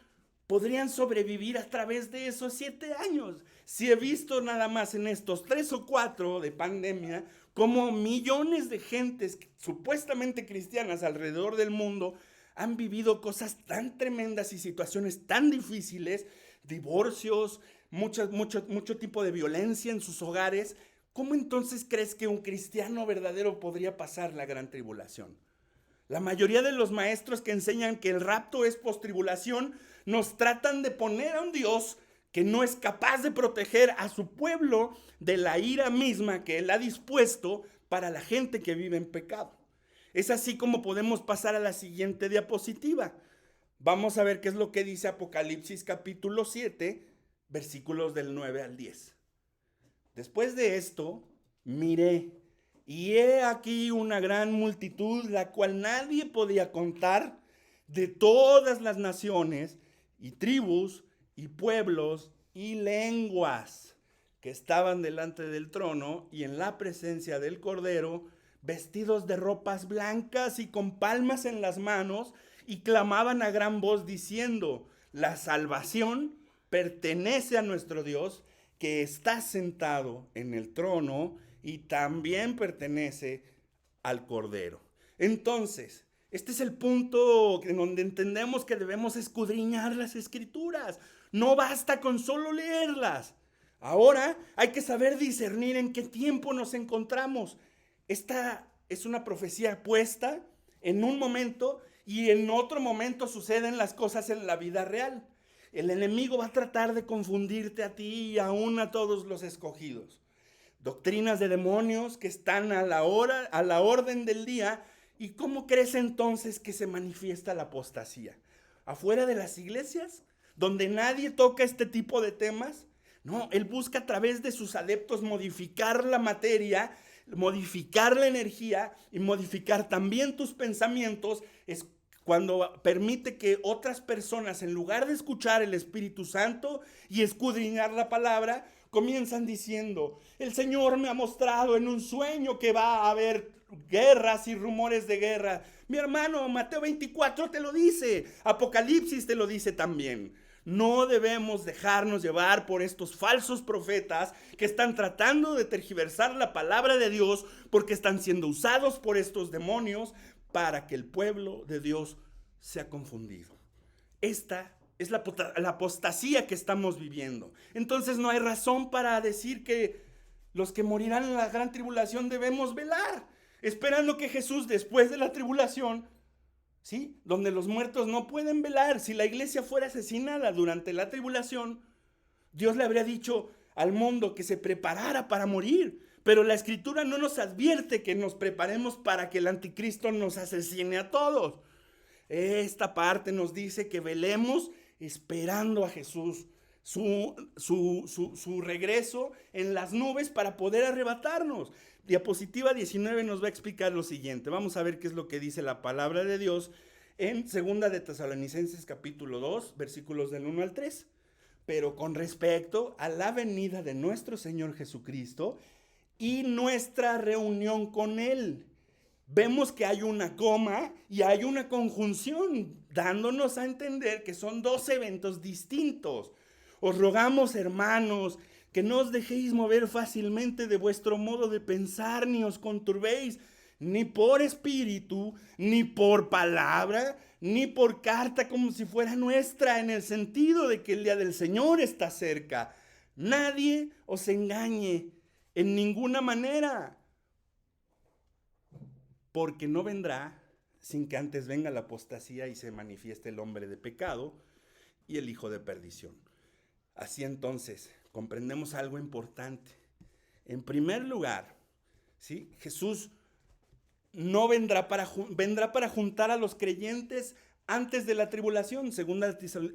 podrían sobrevivir a través de esos 7 años. Si he visto nada más en estos 3 o 4 de pandemia, como millones de gentes supuestamente cristianas alrededor del mundo han vivido cosas tan tremendas y situaciones tan difíciles, divorcios, mucho tipo de violencia en sus hogares. ¿Cómo entonces crees que un cristiano verdadero podría pasar la gran tribulación? La mayoría de los maestros que enseñan que el rapto es postribulación nos tratan de poner a un Dios que no es capaz de proteger a su pueblo de la ira misma que Él ha dispuesto para la gente que vive en pecado. Es así como podemos pasar a la siguiente diapositiva. Vamos a ver qué es lo que dice Apocalipsis capítulo 7, versículos del 9 al 10. Después de esto, miré, y he aquí una gran multitud, la cual nadie podía contar, de todas las naciones y tribus y pueblos y lenguas, que estaban delante del trono y en la presencia del Cordero, vestidos de ropas blancas y con palmas en las manos, y clamaban a gran voz diciendo: La salvación pertenece a nuestro Dios, que está sentado en el trono, y también pertenece al Cordero. Entonces, este es el punto en donde entendemos que debemos escudriñar las Escrituras. No basta con solo leerlas. Ahora hay que saber discernir en qué tiempo nos encontramos. Esta es una profecía puesta en un momento, y en otro momento suceden las cosas en la vida real. El enemigo va a tratar de confundirte a ti y aún a todos los escogidos. Doctrinas de demonios que están a la orden del día. ¿Y cómo crees entonces que se manifiesta la apostasía? ¿Afuera de las iglesias, donde nadie toca este tipo de temas? No, él busca a través de sus adeptos modificar la materia, modificar la energía y modificar también tus pensamientos. Es cuando permite que otras personas, en lugar de escuchar el Espíritu Santo y escudriñar la palabra, comienzan diciendo: el Señor me ha mostrado en un sueño que va a haber guerras y rumores de guerra. Mi hermano, Mateo 24 te lo dice, Apocalipsis te lo dice también. No debemos dejarnos llevar por estos falsos profetas que están tratando de tergiversar la palabra de Dios, porque están siendo usados por estos demonios para que el pueblo de Dios sea confundido. Esta es la apostasía que estamos viviendo. Entonces no hay razón para decir que los que morirán en la gran tribulación debemos velar, esperando que Jesús, después de la tribulación, ¿sí?, donde los muertos no pueden velar. Si la iglesia fuera asesinada durante la tribulación, Dios le habría dicho al mundo que se preparara para morir. Pero la Escritura no nos advierte que nos preparemos para que el anticristo nos asesine a todos. Esta parte nos dice que velemos esperando a Jesús, su regreso en las nubes para poder arrebatarnos. Diapositiva 19 nos va a explicar lo siguiente. Vamos a ver qué es lo que dice la palabra de Dios en 2 de Tesalonicenses capítulo 2, versículos del 1 al 3. Pero con respecto a la venida de nuestro Señor Jesucristo y nuestra reunión con Él, vemos que hay una coma y hay una conjunción, dándonos a entender que son dos eventos distintos. Os rogamos, hermanos, que no os dejéis mover fácilmente de vuestro modo de pensar, ni os conturbéis, ni por espíritu, ni por palabra, ni por carta como si fuera nuestra, en el sentido de que el día del Señor está cerca. Nadie os engañe en ninguna manera, porque no vendrá sin que antes venga la apostasía y se manifieste el hombre de pecado y el hijo de perdición. Así entonces, comprendemos algo importante. En primer lugar, ¿sí?, Jesús no vendrá para juntar a los creyentes antes de la tribulación, según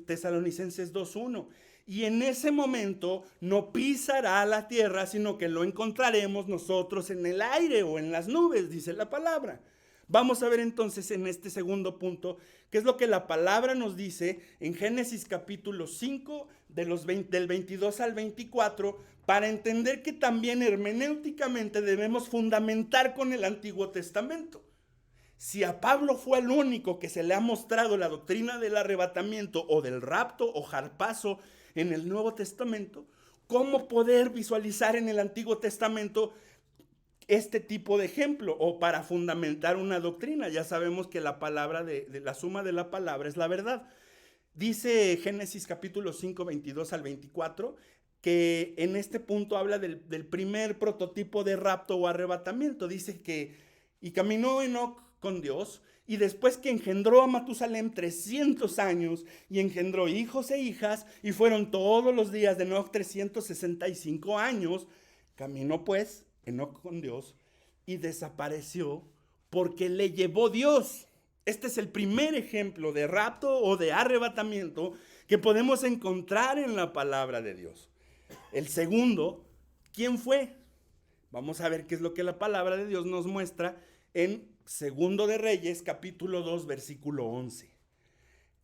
Tesalonicenses 2:1. Y en ese momento no pisará la tierra, sino que lo encontraremos nosotros en el aire o en las nubes, dice la palabra. Vamos a ver entonces en este segundo punto qué es lo que la palabra nos dice en Génesis capítulo 5, del 22 al 24, para entender que también hermenéuticamente debemos fundamentar con el Antiguo Testamento. Si a Pablo fue el único que se le ha mostrado la doctrina del arrebatamiento o del rapto o jarpazo en el Nuevo Testamento, ¿cómo poder visualizar en el Antiguo Testamento este tipo de ejemplo o para fundamentar una doctrina? Ya sabemos que la palabra de la suma de la palabra es la verdad. Dice Génesis capítulo 5, 22 al 24, que en este punto habla del primer prototipo de rapto o arrebatamiento. Dice que, y caminó Enoc con Dios, y después que engendró a Matusalem 300 años, y engendró hijos e hijas, y fueron todos los días de Enoc 365 años, caminó pues Enoc con Dios, y desapareció porque le llevó Dios. Este es el primer ejemplo de rapto o de arrebatamiento que podemos encontrar en la palabra de Dios. El segundo, ¿quién fue? Vamos a ver qué es lo que la palabra de Dios nos muestra en 2 de Reyes, capítulo 2, versículo 11.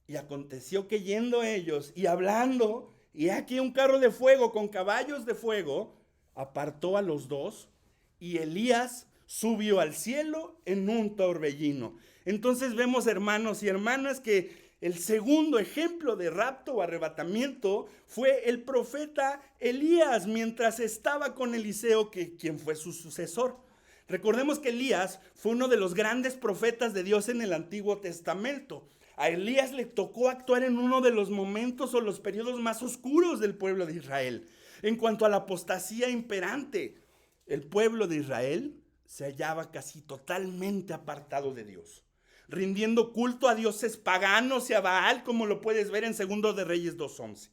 Y aconteció que yendo ellos y hablando, y aquí un carro de fuego con caballos de fuego, apartó a los dos, y Elías subió al cielo en un torbellino. Entonces vemos, hermanos y hermanas, que El segundo ejemplo de rapto o arrebatamiento fue el profeta Elías mientras estaba con Eliseo, quien fue su sucesor. Recordemos que Elías fue uno de los grandes profetas de Dios en el Antiguo Testamento. A Elías le tocó actuar en uno de los momentos o los periodos más oscuros del pueblo de Israel. En cuanto a la apostasía imperante, el pueblo de Israel se hallaba casi totalmente apartado de Dios, rindiendo culto a dioses paganos y a Baal, como lo puedes ver en 2 de Reyes 2:11.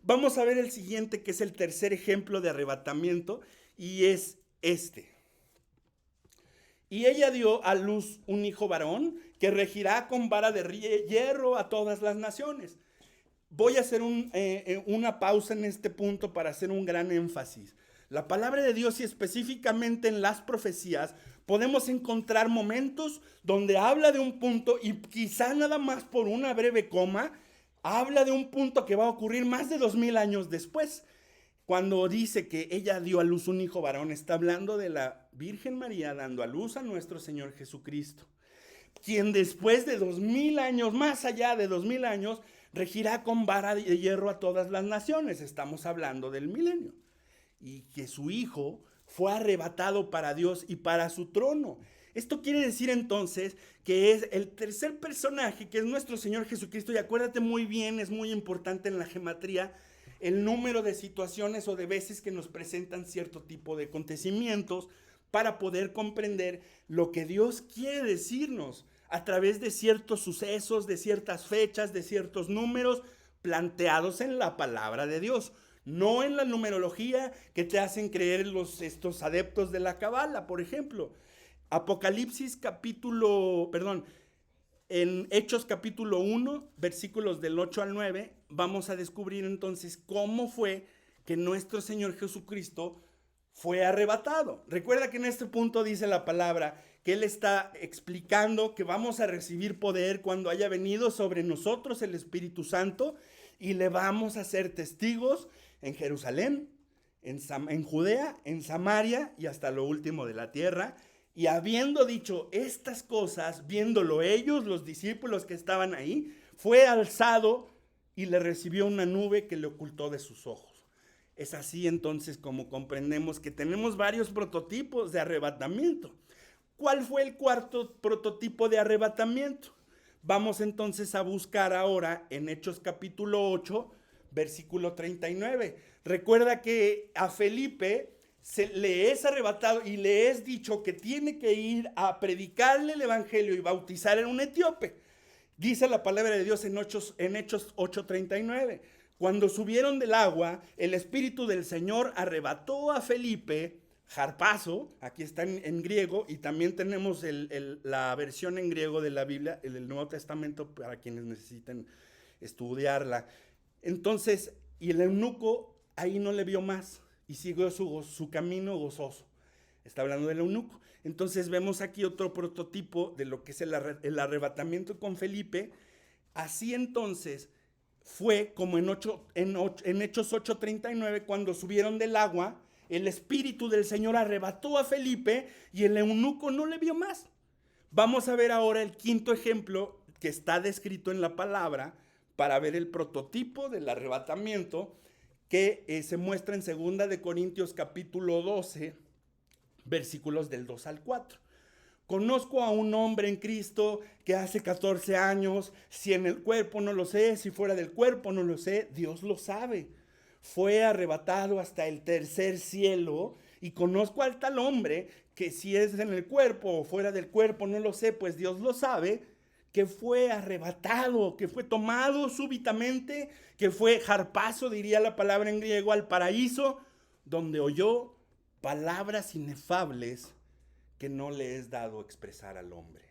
Vamos a ver el siguiente, que es el tercer ejemplo de arrebatamiento, y es este. Y ella dio a luz un hijo varón que regirá con vara de hierro a todas las naciones. Voy a hacer una pausa en este punto para hacer un gran énfasis. La palabra de Dios, y específicamente en las profecías, podemos encontrar momentos donde habla de un punto y quizá nada más por una breve coma, habla de un punto que va a ocurrir más de 2000 años después. Cuando dice que ella dio a luz un hijo varón, está hablando de la Virgen María dando a luz a nuestro Señor Jesucristo, quien después de 2000 años, más allá de 2000 años, regirá con vara de hierro a todas las naciones. Estamos hablando del milenio. Y que su hijo fue arrebatado para Dios y para su trono. Esto quiere decir entonces que es el tercer personaje, que es nuestro Señor Jesucristo. Y acuérdate muy bien, es muy importante en la gematría el número de situaciones o de veces que nos presentan cierto tipo de acontecimientos para poder comprender lo que Dios quiere decirnos a través de ciertos sucesos, de ciertas fechas, de ciertos números planteados en la palabra de Dios. No en la numerología que te hacen creer estos adeptos de la Cabala, por ejemplo. En Hechos capítulo 1, versículos del 8 al 9, vamos a descubrir entonces cómo fue que nuestro Señor Jesucristo fue arrebatado. Recuerda que en este punto dice la palabra que Él está explicando que vamos a recibir poder cuando haya venido sobre nosotros el Espíritu Santo y le vamos a ser testigos en Jerusalén, en Judea, en Samaria y hasta lo último de la tierra. Y habiendo dicho estas cosas, viéndolo ellos, los discípulos que estaban ahí, fue alzado y le recibió una nube que le ocultó de sus ojos. Es así entonces como comprendemos que tenemos varios prototipos de arrebatamiento. ¿Cuál fue el cuarto prototipo de arrebatamiento? Vamos entonces a buscar ahora en Hechos capítulo 8, versículo 39. Recuerda que a Felipe le es arrebatado y le es dicho que tiene que ir a predicarle el evangelio y bautizar en un etíope. Dice la palabra de Dios en Hechos 8:39. Cuando subieron del agua, el Espíritu del Señor arrebató a Felipe, harpazo, aquí está en griego, y también tenemos la versión en griego de la Biblia, el Nuevo Testamento, para quienes necesiten estudiarla. Entonces, y el eunuco ahí no le vio más y siguió su camino gozoso. Está hablando del eunuco. Entonces vemos aquí otro prototipo de lo que es el arrebatamiento con Felipe. Así entonces fue como en Hechos 8:39, cuando subieron del agua, el Espíritu del Señor arrebató a Felipe y el eunuco no le vio más. Vamos a ver ahora el quinto ejemplo que está descrito en la palabra para ver el prototipo del arrebatamiento que se muestra en 2 de Corintios capítulo 12, versículos del 2 al 4. Conozco a un hombre en Cristo que hace 14 años, si en el cuerpo no lo sé, si fuera del cuerpo no lo sé, Dios lo sabe. Fue arrebatado hasta el tercer cielo, y conozco al tal hombre que si es en el cuerpo o fuera del cuerpo no lo sé, pues Dios lo sabe, que fue arrebatado, que fue tomado súbitamente, que fue harpazo, diría la palabra en griego, al paraíso, donde oyó palabras inefables que no le es dado expresar al hombre.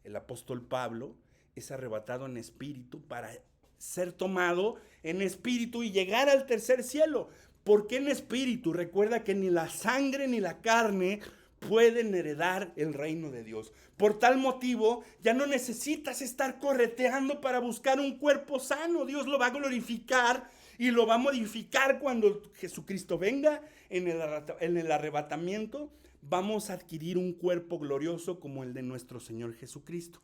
El apóstol Pablo es arrebatado en espíritu para ser tomado en espíritu y llegar al tercer cielo. ¿Por qué en espíritu? Recuerda que ni la sangre ni la carne pueden heredar el reino de Dios. Por tal motivo, ya no necesitas estar correteando para buscar un cuerpo sano. Dios lo va a glorificar y lo va a modificar cuando Jesucristo venga en el arrebatamiento. Vamos a adquirir un cuerpo glorioso como el de nuestro Señor Jesucristo.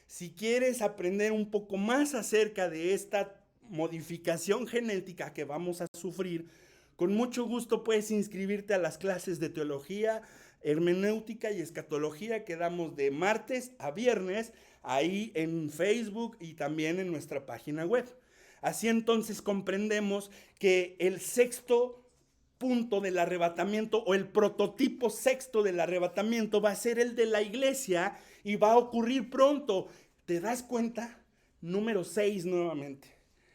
Si quieres aprender un poco más acerca de esta modificación genética que vamos a sufrir, con mucho gusto puedes inscribirte a las clases de teología, hermenéutica y escatología que damos de martes a viernes, ahí en Facebook y también en nuestra página web. Así entonces comprendemos que el sexto punto del arrebatamiento o el prototipo sexto del arrebatamiento va a ser el de la iglesia y va a ocurrir pronto. ¿Te das cuenta? Número 6 nuevamente,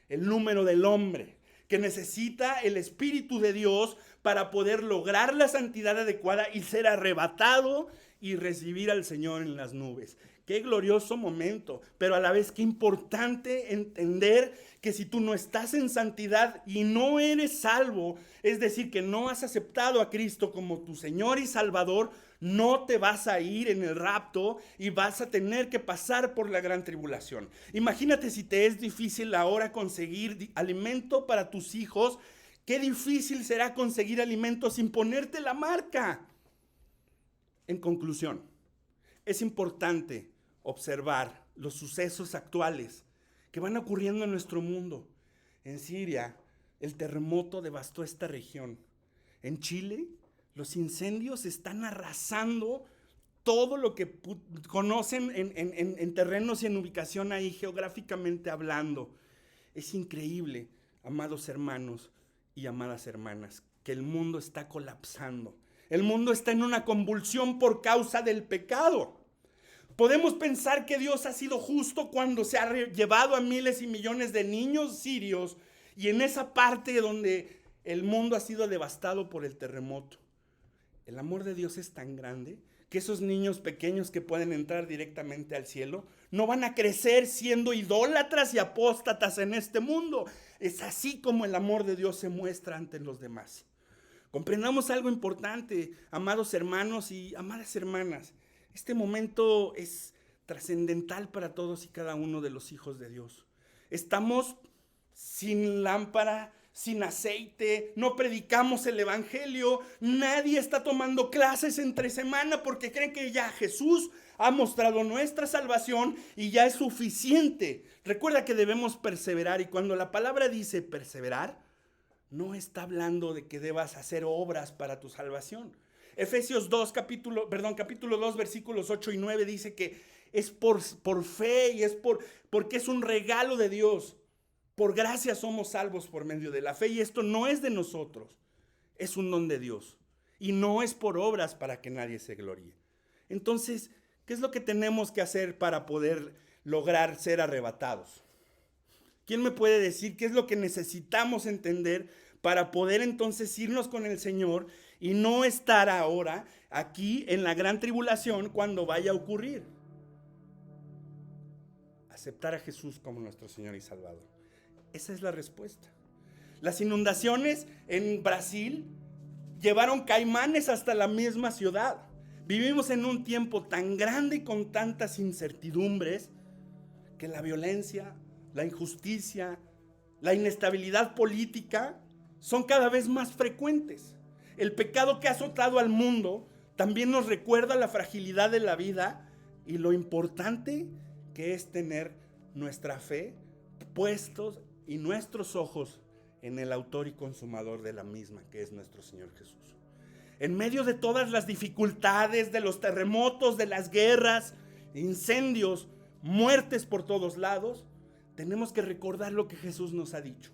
el número del hombre, que necesita el Espíritu de Dios para poder lograr la santidad adecuada y ser arrebatado y recibir al Señor en las nubes. Qué glorioso momento, pero a la vez qué importante entender que si tú no estás en santidad y no eres salvo, es decir, que no has aceptado a Cristo como tu Señor y Salvador, no te vas a ir en el rapto y vas a tener que pasar por la gran tribulación. Imagínate si te es difícil ahora conseguir alimento para tus hijos, qué difícil será conseguir alimento sin ponerte la marca. En conclusión, es importante observar los sucesos actuales que van ocurriendo en nuestro mundo. En Siria, el terremoto devastó esta región. En Chile, los incendios están arrasando todo lo que conocen en terrenos y en ubicación ahí geográficamente hablando. Es increíble, amados hermanos y amadas hermanas, que el mundo está colapsando. El mundo está en una convulsión por causa del pecado. Podemos pensar que Dios ha sido justo cuando se ha llevado a miles y millones de niños sirios y en esa parte donde el mundo ha sido devastado por el terremoto. El amor de Dios es tan grande que esos niños pequeños que pueden entrar directamente al cielo no van a crecer siendo idólatras y apóstatas en este mundo. Es así como el amor de Dios se muestra ante los demás. Comprendamos algo importante, amados hermanos y amadas hermanas. Este momento es trascendental para todos y cada uno de los hijos de Dios. Estamos sin lámpara, sin aceite, no predicamos el evangelio, nadie está tomando clases entre semana porque creen que ya Jesús ha mostrado nuestra salvación y ya es suficiente. Recuerda que debemos perseverar y cuando la palabra dice perseverar, no está hablando de que debas hacer obras para tu salvación. Efesios 2, capítulo 2, versículos 8 y 9 dice que es por fe y es porque es un regalo de Dios. Por gracia somos salvos por medio de la fe y esto no es de nosotros, es un don de Dios y no es por obras para que nadie se gloríe. Entonces, ¿qué es lo que tenemos que hacer para poder lograr ser arrebatados? ¿Quién me puede decir qué es lo que necesitamos entender para poder entonces irnos con el Señor y no estar ahora aquí en la gran tribulación cuando vaya a ocurrir? Aceptar a Jesús como nuestro Señor y Salvador. Esa es la respuesta. Las inundaciones en Brasil llevaron caimanes hasta la misma ciudad. Vivimos en un tiempo tan grande y con tantas incertidumbres que la violencia, la injusticia, la inestabilidad política son cada vez más frecuentes. El pecado que ha azotado al mundo también nos recuerda la fragilidad de la vida y lo importante que es tener nuestra fe puestos y nuestros ojos en el autor y consumador de la misma, que es nuestro Señor Jesús. En medio de todas las dificultades, de los terremotos, de las guerras, incendios, muertes por todos lados, tenemos que recordar lo que Jesús nos ha dicho.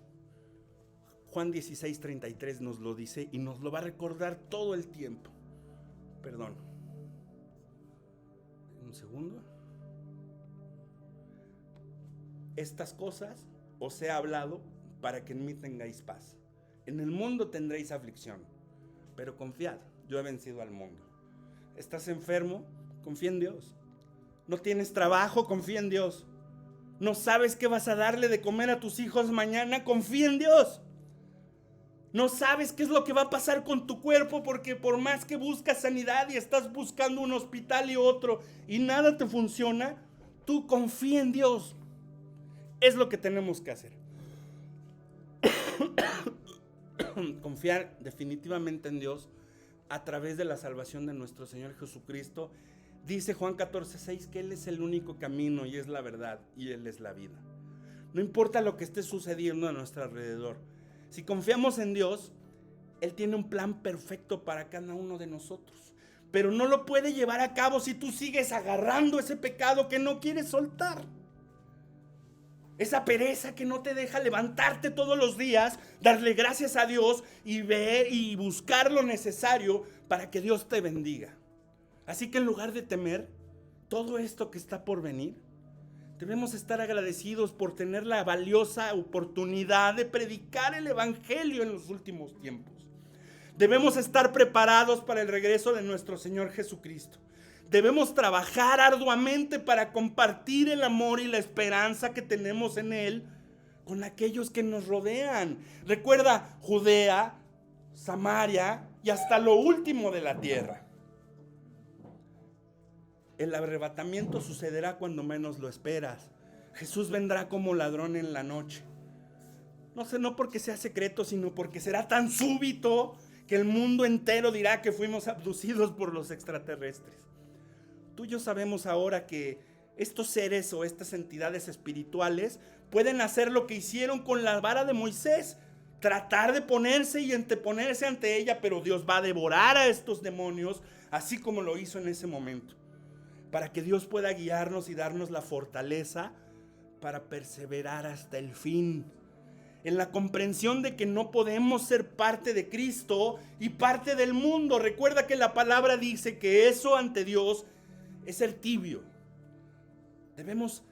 Juan 16:33 nos lo dice y nos lo va a recordar todo el tiempo. Perdón. Un segundo. Estas cosas os he hablado para que en mí tengáis paz. En el mundo tendréis aflicción, pero confiad, yo he vencido al mundo. ¿Estás enfermo? Confía en Dios. ¿No tienes trabajo? Confía en Dios. ¿No sabes qué vas a darle de comer a tus hijos mañana? Confía en Dios. ¿No sabes qué es lo que va a pasar con tu cuerpo? Porque por más que buscas sanidad y estás buscando un hospital y otro y nada te funciona, tú confía en Dios. Es lo que tenemos que hacer. Confiar definitivamente en Dios a través de la salvación de nuestro Señor Jesucristo, Dice Juan 14:6 que Él es el único camino y es la verdad y Él es la vida. No importa lo que esté sucediendo a nuestro alrededor. Si confiamos en Dios, Él tiene un plan perfecto para cada uno de nosotros. Pero no lo puede llevar a cabo si tú sigues agarrando ese pecado que no quieres soltar. Esa pereza que no te deja levantarte todos los días, darle gracias a Dios y ver y buscar lo necesario para que Dios te bendiga. Así que en lugar de temer todo esto que está por venir, debemos estar agradecidos por tener la valiosa oportunidad de predicar el evangelio en los últimos tiempos. Debemos estar preparados para el regreso de nuestro Señor Jesucristo. Debemos trabajar arduamente para compartir el amor y la esperanza que tenemos en Él con aquellos que nos rodean. Recuerda, Judea, Samaria y hasta lo último de la tierra. El arrebatamiento sucederá cuando menos lo esperas. Jesús vendrá como ladrón en la noche. No porque sea secreto, sino porque será tan súbito que el mundo entero dirá que fuimos abducidos por los extraterrestres. Tú y yo sabemos ahora que estos seres o estas entidades espirituales pueden hacer lo que hicieron con la vara de Moisés, tratar de ponerse y anteponerse ante ella, pero Dios va a devorar a estos demonios, así como lo hizo en ese momento, para que Dios pueda guiarnos y darnos la fortaleza para perseverar hasta el fin, en la comprensión de que no podemos ser parte de Cristo y parte del mundo. Recuerda que la palabra dice que eso ante Dios es ser tibio. Debemos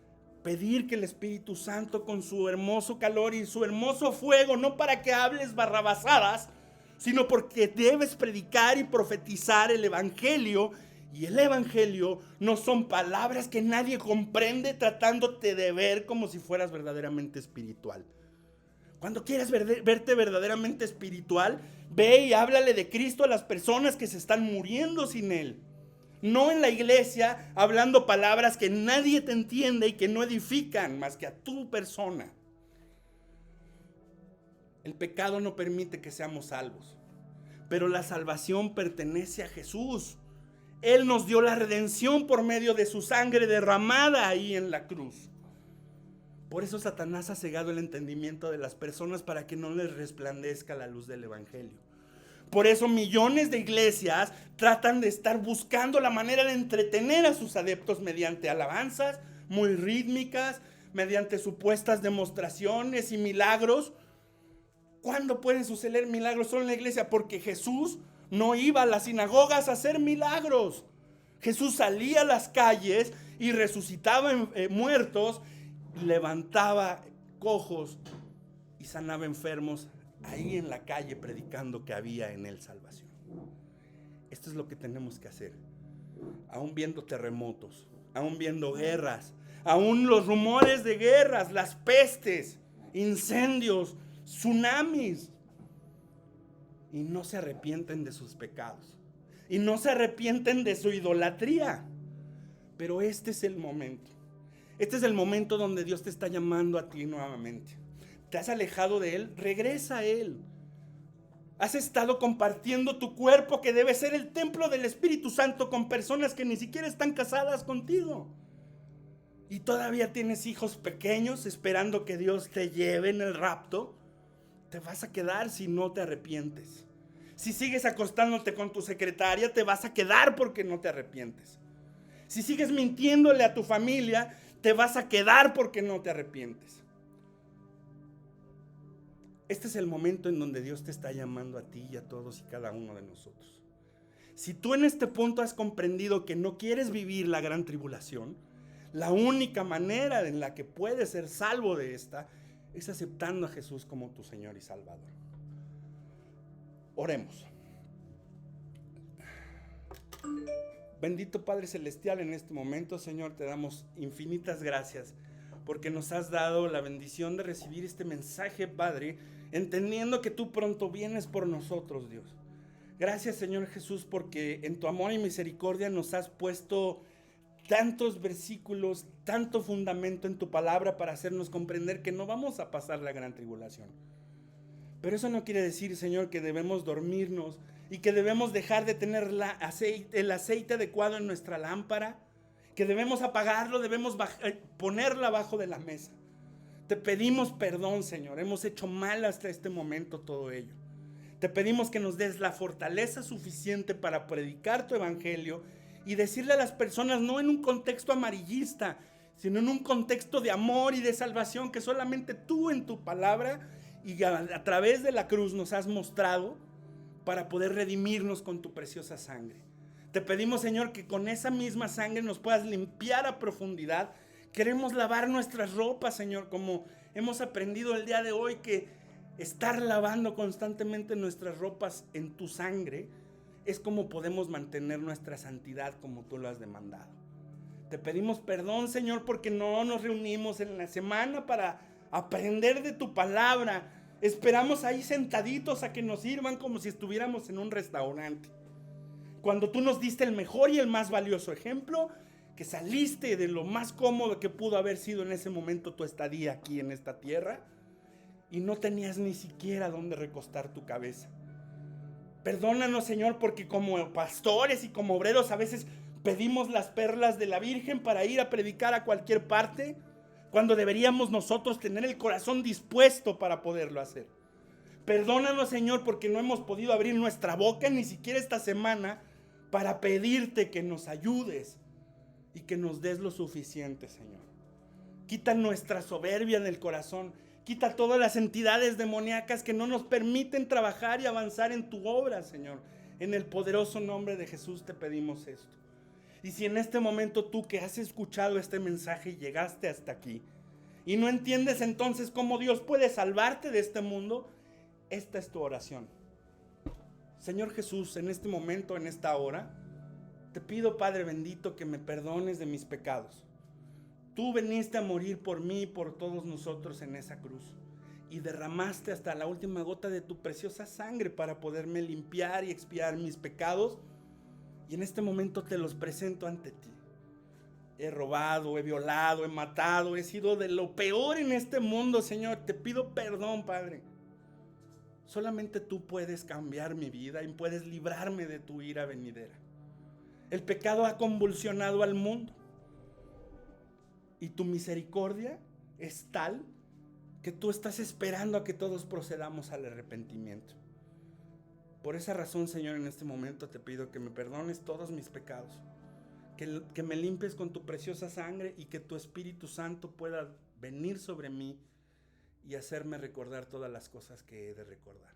pedir que el Espíritu Santo, con su hermoso calor y su hermoso fuego, no para que hables barrabasadas, sino porque debes predicar y profetizar el evangelio. Y el evangelio no son palabras que nadie comprende, tratándote de ver como si fueras verdaderamente espiritual. Cuando quieras verte verdaderamente espiritual, ve y háblale de Cristo a las personas que se están muriendo sin Él. No en la iglesia hablando palabras que nadie te entiende y que no edifican más que a tu persona. El pecado no permite que seamos salvos, pero la salvación pertenece a Jesús. Él nos dio la redención por medio de su sangre derramada ahí en la cruz. Por eso Satanás ha cegado el entendimiento de las personas para que no les resplandezca la luz del evangelio. Por eso millones de iglesias tratan de estar buscando la manera de entretener a sus adeptos mediante alabanzas muy rítmicas, mediante supuestas demostraciones y milagros. ¿Cuándo pueden suceder milagros solo en la iglesia? Porque Jesús no iba a las sinagogas a hacer milagros. Jesús salía a las calles y resucitaba muertos, levantaba cojos y sanaba enfermos ahí en la calle, predicando que había en Él salvación. Esto es lo que tenemos que hacer. Aún viendo terremotos, aún viendo guerras, aún los rumores de guerras, las pestes, incendios, tsunamis, y no se arrepienten de sus pecados, y no se arrepienten de su idolatría. Pero este es el momento. Este es el momento donde Dios te está llamando a ti nuevamente. ¿Te has alejado de Él? Regresa a Él. Has estado compartiendo tu cuerpo, que debe ser el templo del Espíritu Santo, con personas que ni siquiera están casadas contigo. Y todavía tienes hijos pequeños esperando que Dios te lleve en el rapto. Te vas a quedar si no te arrepientes. Si sigues acostándote con tu secretaria, te vas a quedar porque no te arrepientes. Si sigues mintiéndole a tu familia, te vas a quedar porque no te arrepientes. Este es el momento en donde Dios te está llamando a ti y a todos y cada uno de nosotros. Si tú en este punto has comprendido que no quieres vivir la gran tribulación, la única manera en la que puedes ser salvo de esta es aceptando a Jesús como tu Señor y Salvador. Oremos. Bendito Padre Celestial, en este momento, Señor, te damos infinitas gracias porque nos has dado la bendición de recibir este mensaje, Padre, entendiendo que tú pronto vienes por nosotros, Dios. Gracias, Señor Jesús, porque en tu amor y misericordia nos has puesto tantos versículos, tanto fundamento en tu palabra para hacernos comprender que no vamos a pasar la gran tribulación. Pero eso no quiere decir, Señor, que debemos dormirnos y que debemos dejar de tener el aceite adecuado en nuestra lámpara, que debemos apagarlo, debemos ponerlo abajo de la mesa. Te pedimos perdón, Señor, hemos hecho mal hasta este momento todo ello. Te pedimos que nos des la fortaleza suficiente para predicar tu evangelio y decirle a las personas, no en un contexto amarillista, sino en un contexto de amor y de salvación que solamente tú en tu palabra y a través de la cruz nos has mostrado para poder redimirnos con tu preciosa sangre. Te pedimos, Señor, que con esa misma sangre nos puedas limpiar a profundidad. Queremos lavar nuestras ropas, Señor, como hemos aprendido el día de hoy, que estar lavando constantemente nuestras ropas en tu sangre es como podemos mantener nuestra santidad como tú lo has demandado. Te pedimos perdón, Señor, porque no nos reunimos en la semana para aprender de tu palabra. Esperamos ahí sentaditos a que nos sirvan como si estuviéramos en un restaurante. Cuando tú nos diste el mejor y el más valioso ejemplo, que saliste de lo más cómodo que pudo haber sido en ese momento tu estadía aquí en esta tierra y no tenías ni siquiera dónde recostar tu cabeza. Perdónanos, Señor, porque como pastores y como obreros a veces pedimos las perlas de la Virgen para ir a predicar a cualquier parte, cuando deberíamos nosotros tener el corazón dispuesto para poderlo hacer. Perdónanos, Señor, porque no hemos podido abrir nuestra boca ni siquiera esta semana para pedirte que nos ayudes y que nos des lo suficiente, Señor. Quita nuestra soberbia del corazón. Quita todas las entidades demoníacas que no nos permiten trabajar y avanzar en tu obra, Señor. En el poderoso nombre de Jesús te pedimos esto. Y si en este momento tú que has escuchado este mensaje llegaste hasta aquí y no entiendes entonces cómo Dios puede salvarte de este mundo, esta es tu oración. Señor Jesús, en este momento, en esta hora, te pido, Padre bendito, que me perdones de mis pecados. Tú viniste a morir por mí y por todos nosotros en esa cruz y derramaste hasta la última gota de tu preciosa sangre para poderme limpiar y expiar mis pecados, y en este momento te los presento ante ti. He robado, he violado, he matado, he sido de lo peor en este mundo, Señor. Te pido perdón, Padre. Solamente tú puedes cambiar mi vida y puedes librarme de tu ira venidera. El pecado ha convulsionado al mundo y tu misericordia es tal que tú estás esperando a que todos procedamos al arrepentimiento. Por esa razón, Señor, en este momento te pido que me perdones todos mis pecados, que me limpies con tu preciosa sangre y que tu Espíritu Santo pueda venir sobre mí y hacerme recordar todas las cosas que he de recordar.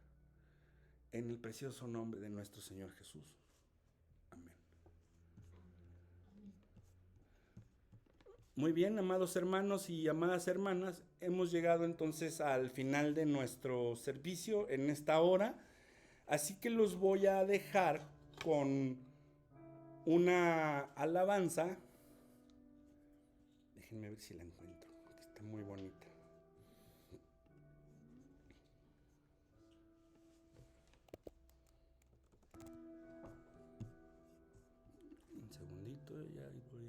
En el precioso nombre de nuestro Señor Jesús. Amén. Muy bien, amados hermanos y amadas hermanas, hemos llegado entonces al final de nuestro servicio en esta hora, así que los voy a dejar con una alabanza. Déjenme ver si la encuentro, está muy bonita. Un segundito, ya ahí voy.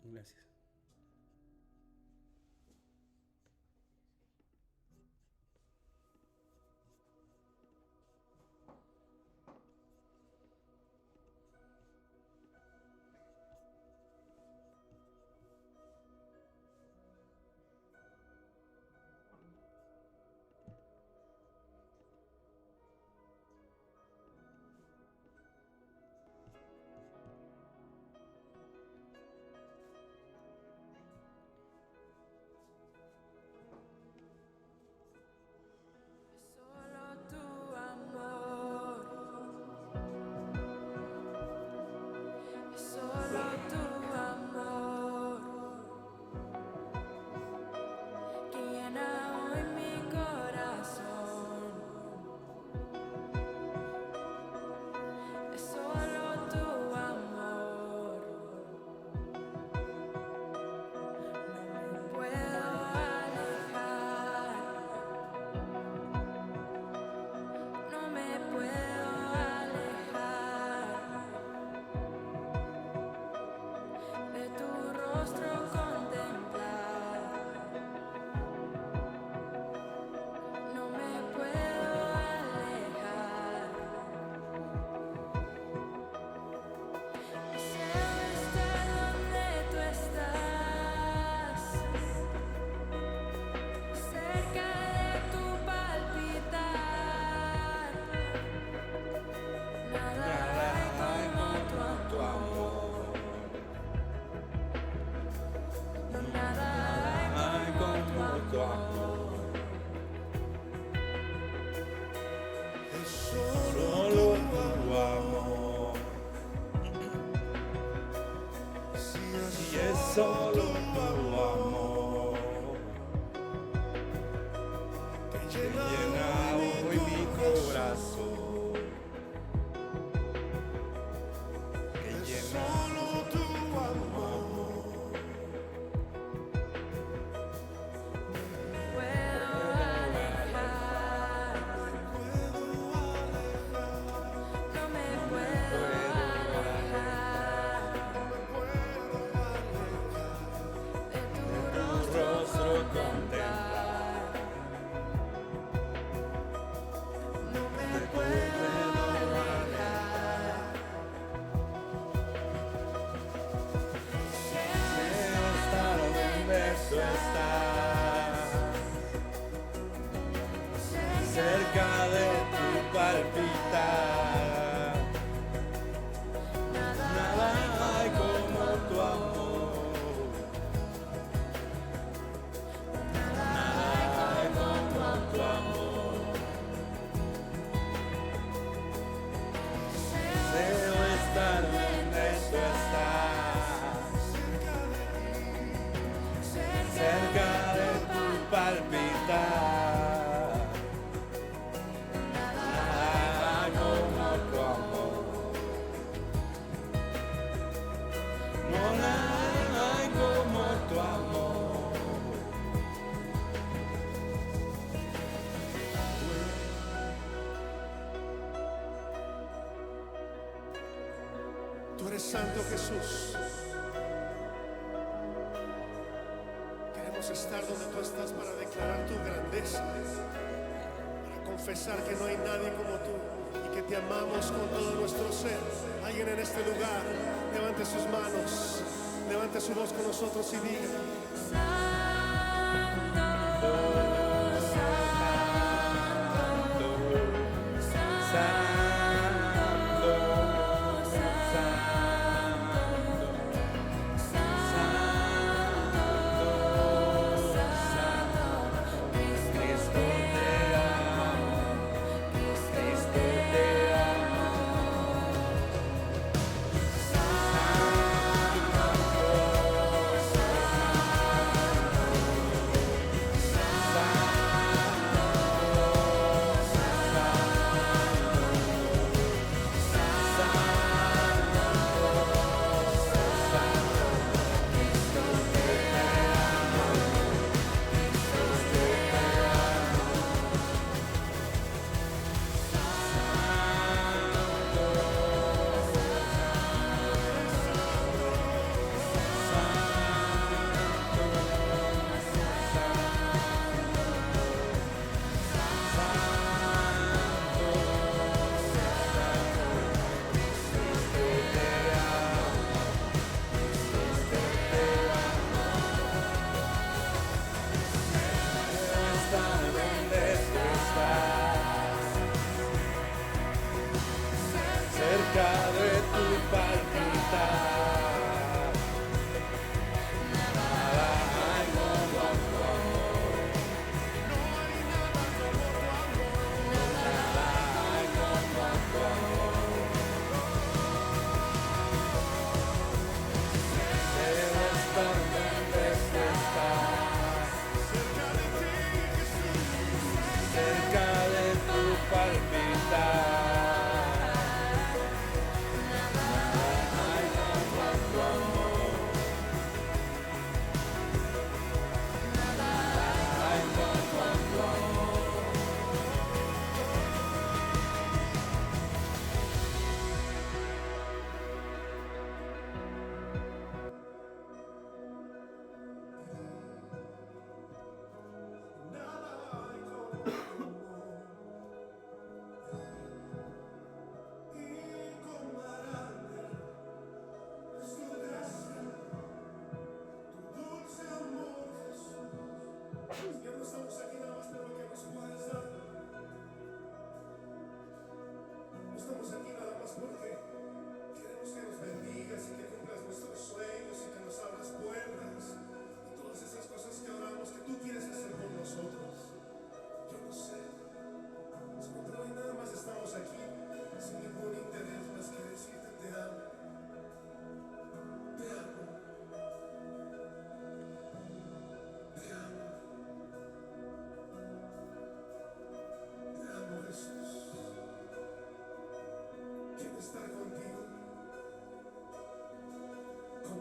Gracias.
rostro contemplar. No me puedo alejar. Deseo estar donde tú estás, cerca de tu palpitar. Nada hay como tu amor. Nada hay como tu amor.
Es
Solo tu amor.
si
Y es solo tu amor
que
que llena hoy mi corazón. Que llena
solo tu amor.
Puedo alejar, no me puedo alejar de tu rostro contemplar. No me puedo alejar.
Deseo estar donde tú estás, cerca de tu palpitar. Nada hay como tu amor. Nada hay como tu amor. Deseo estar donde tú estás, cerca de tu palpitar. Nada como tu amor. No nada hay como tu amor.
Tú eres santo, Jesús. Queremos estar donde tú estás para declarar tu grandeza, para confesar que no hay nadie como tú y que te amamos con todo nuestro ser. Alguien en este lugar, levante sus manos, levante su voz con nosotros y diga: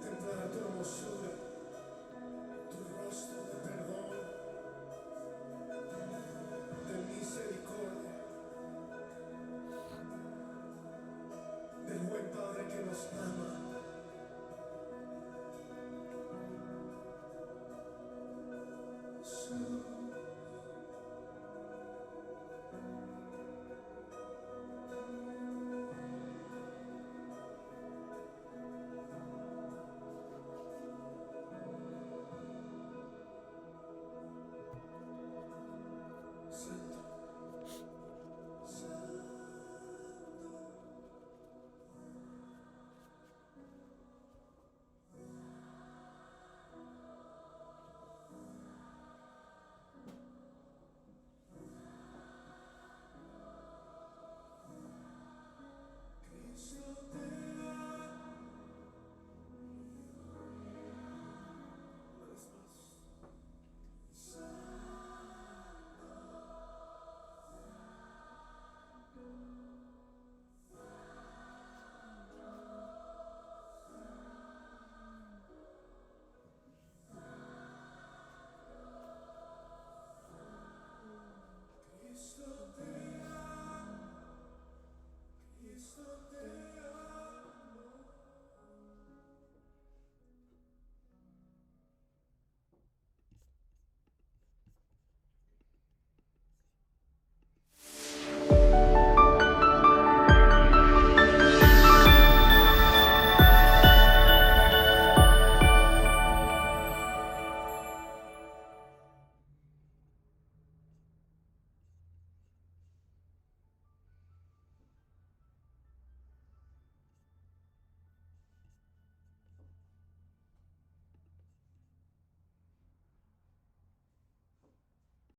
contemplar tu hermosura.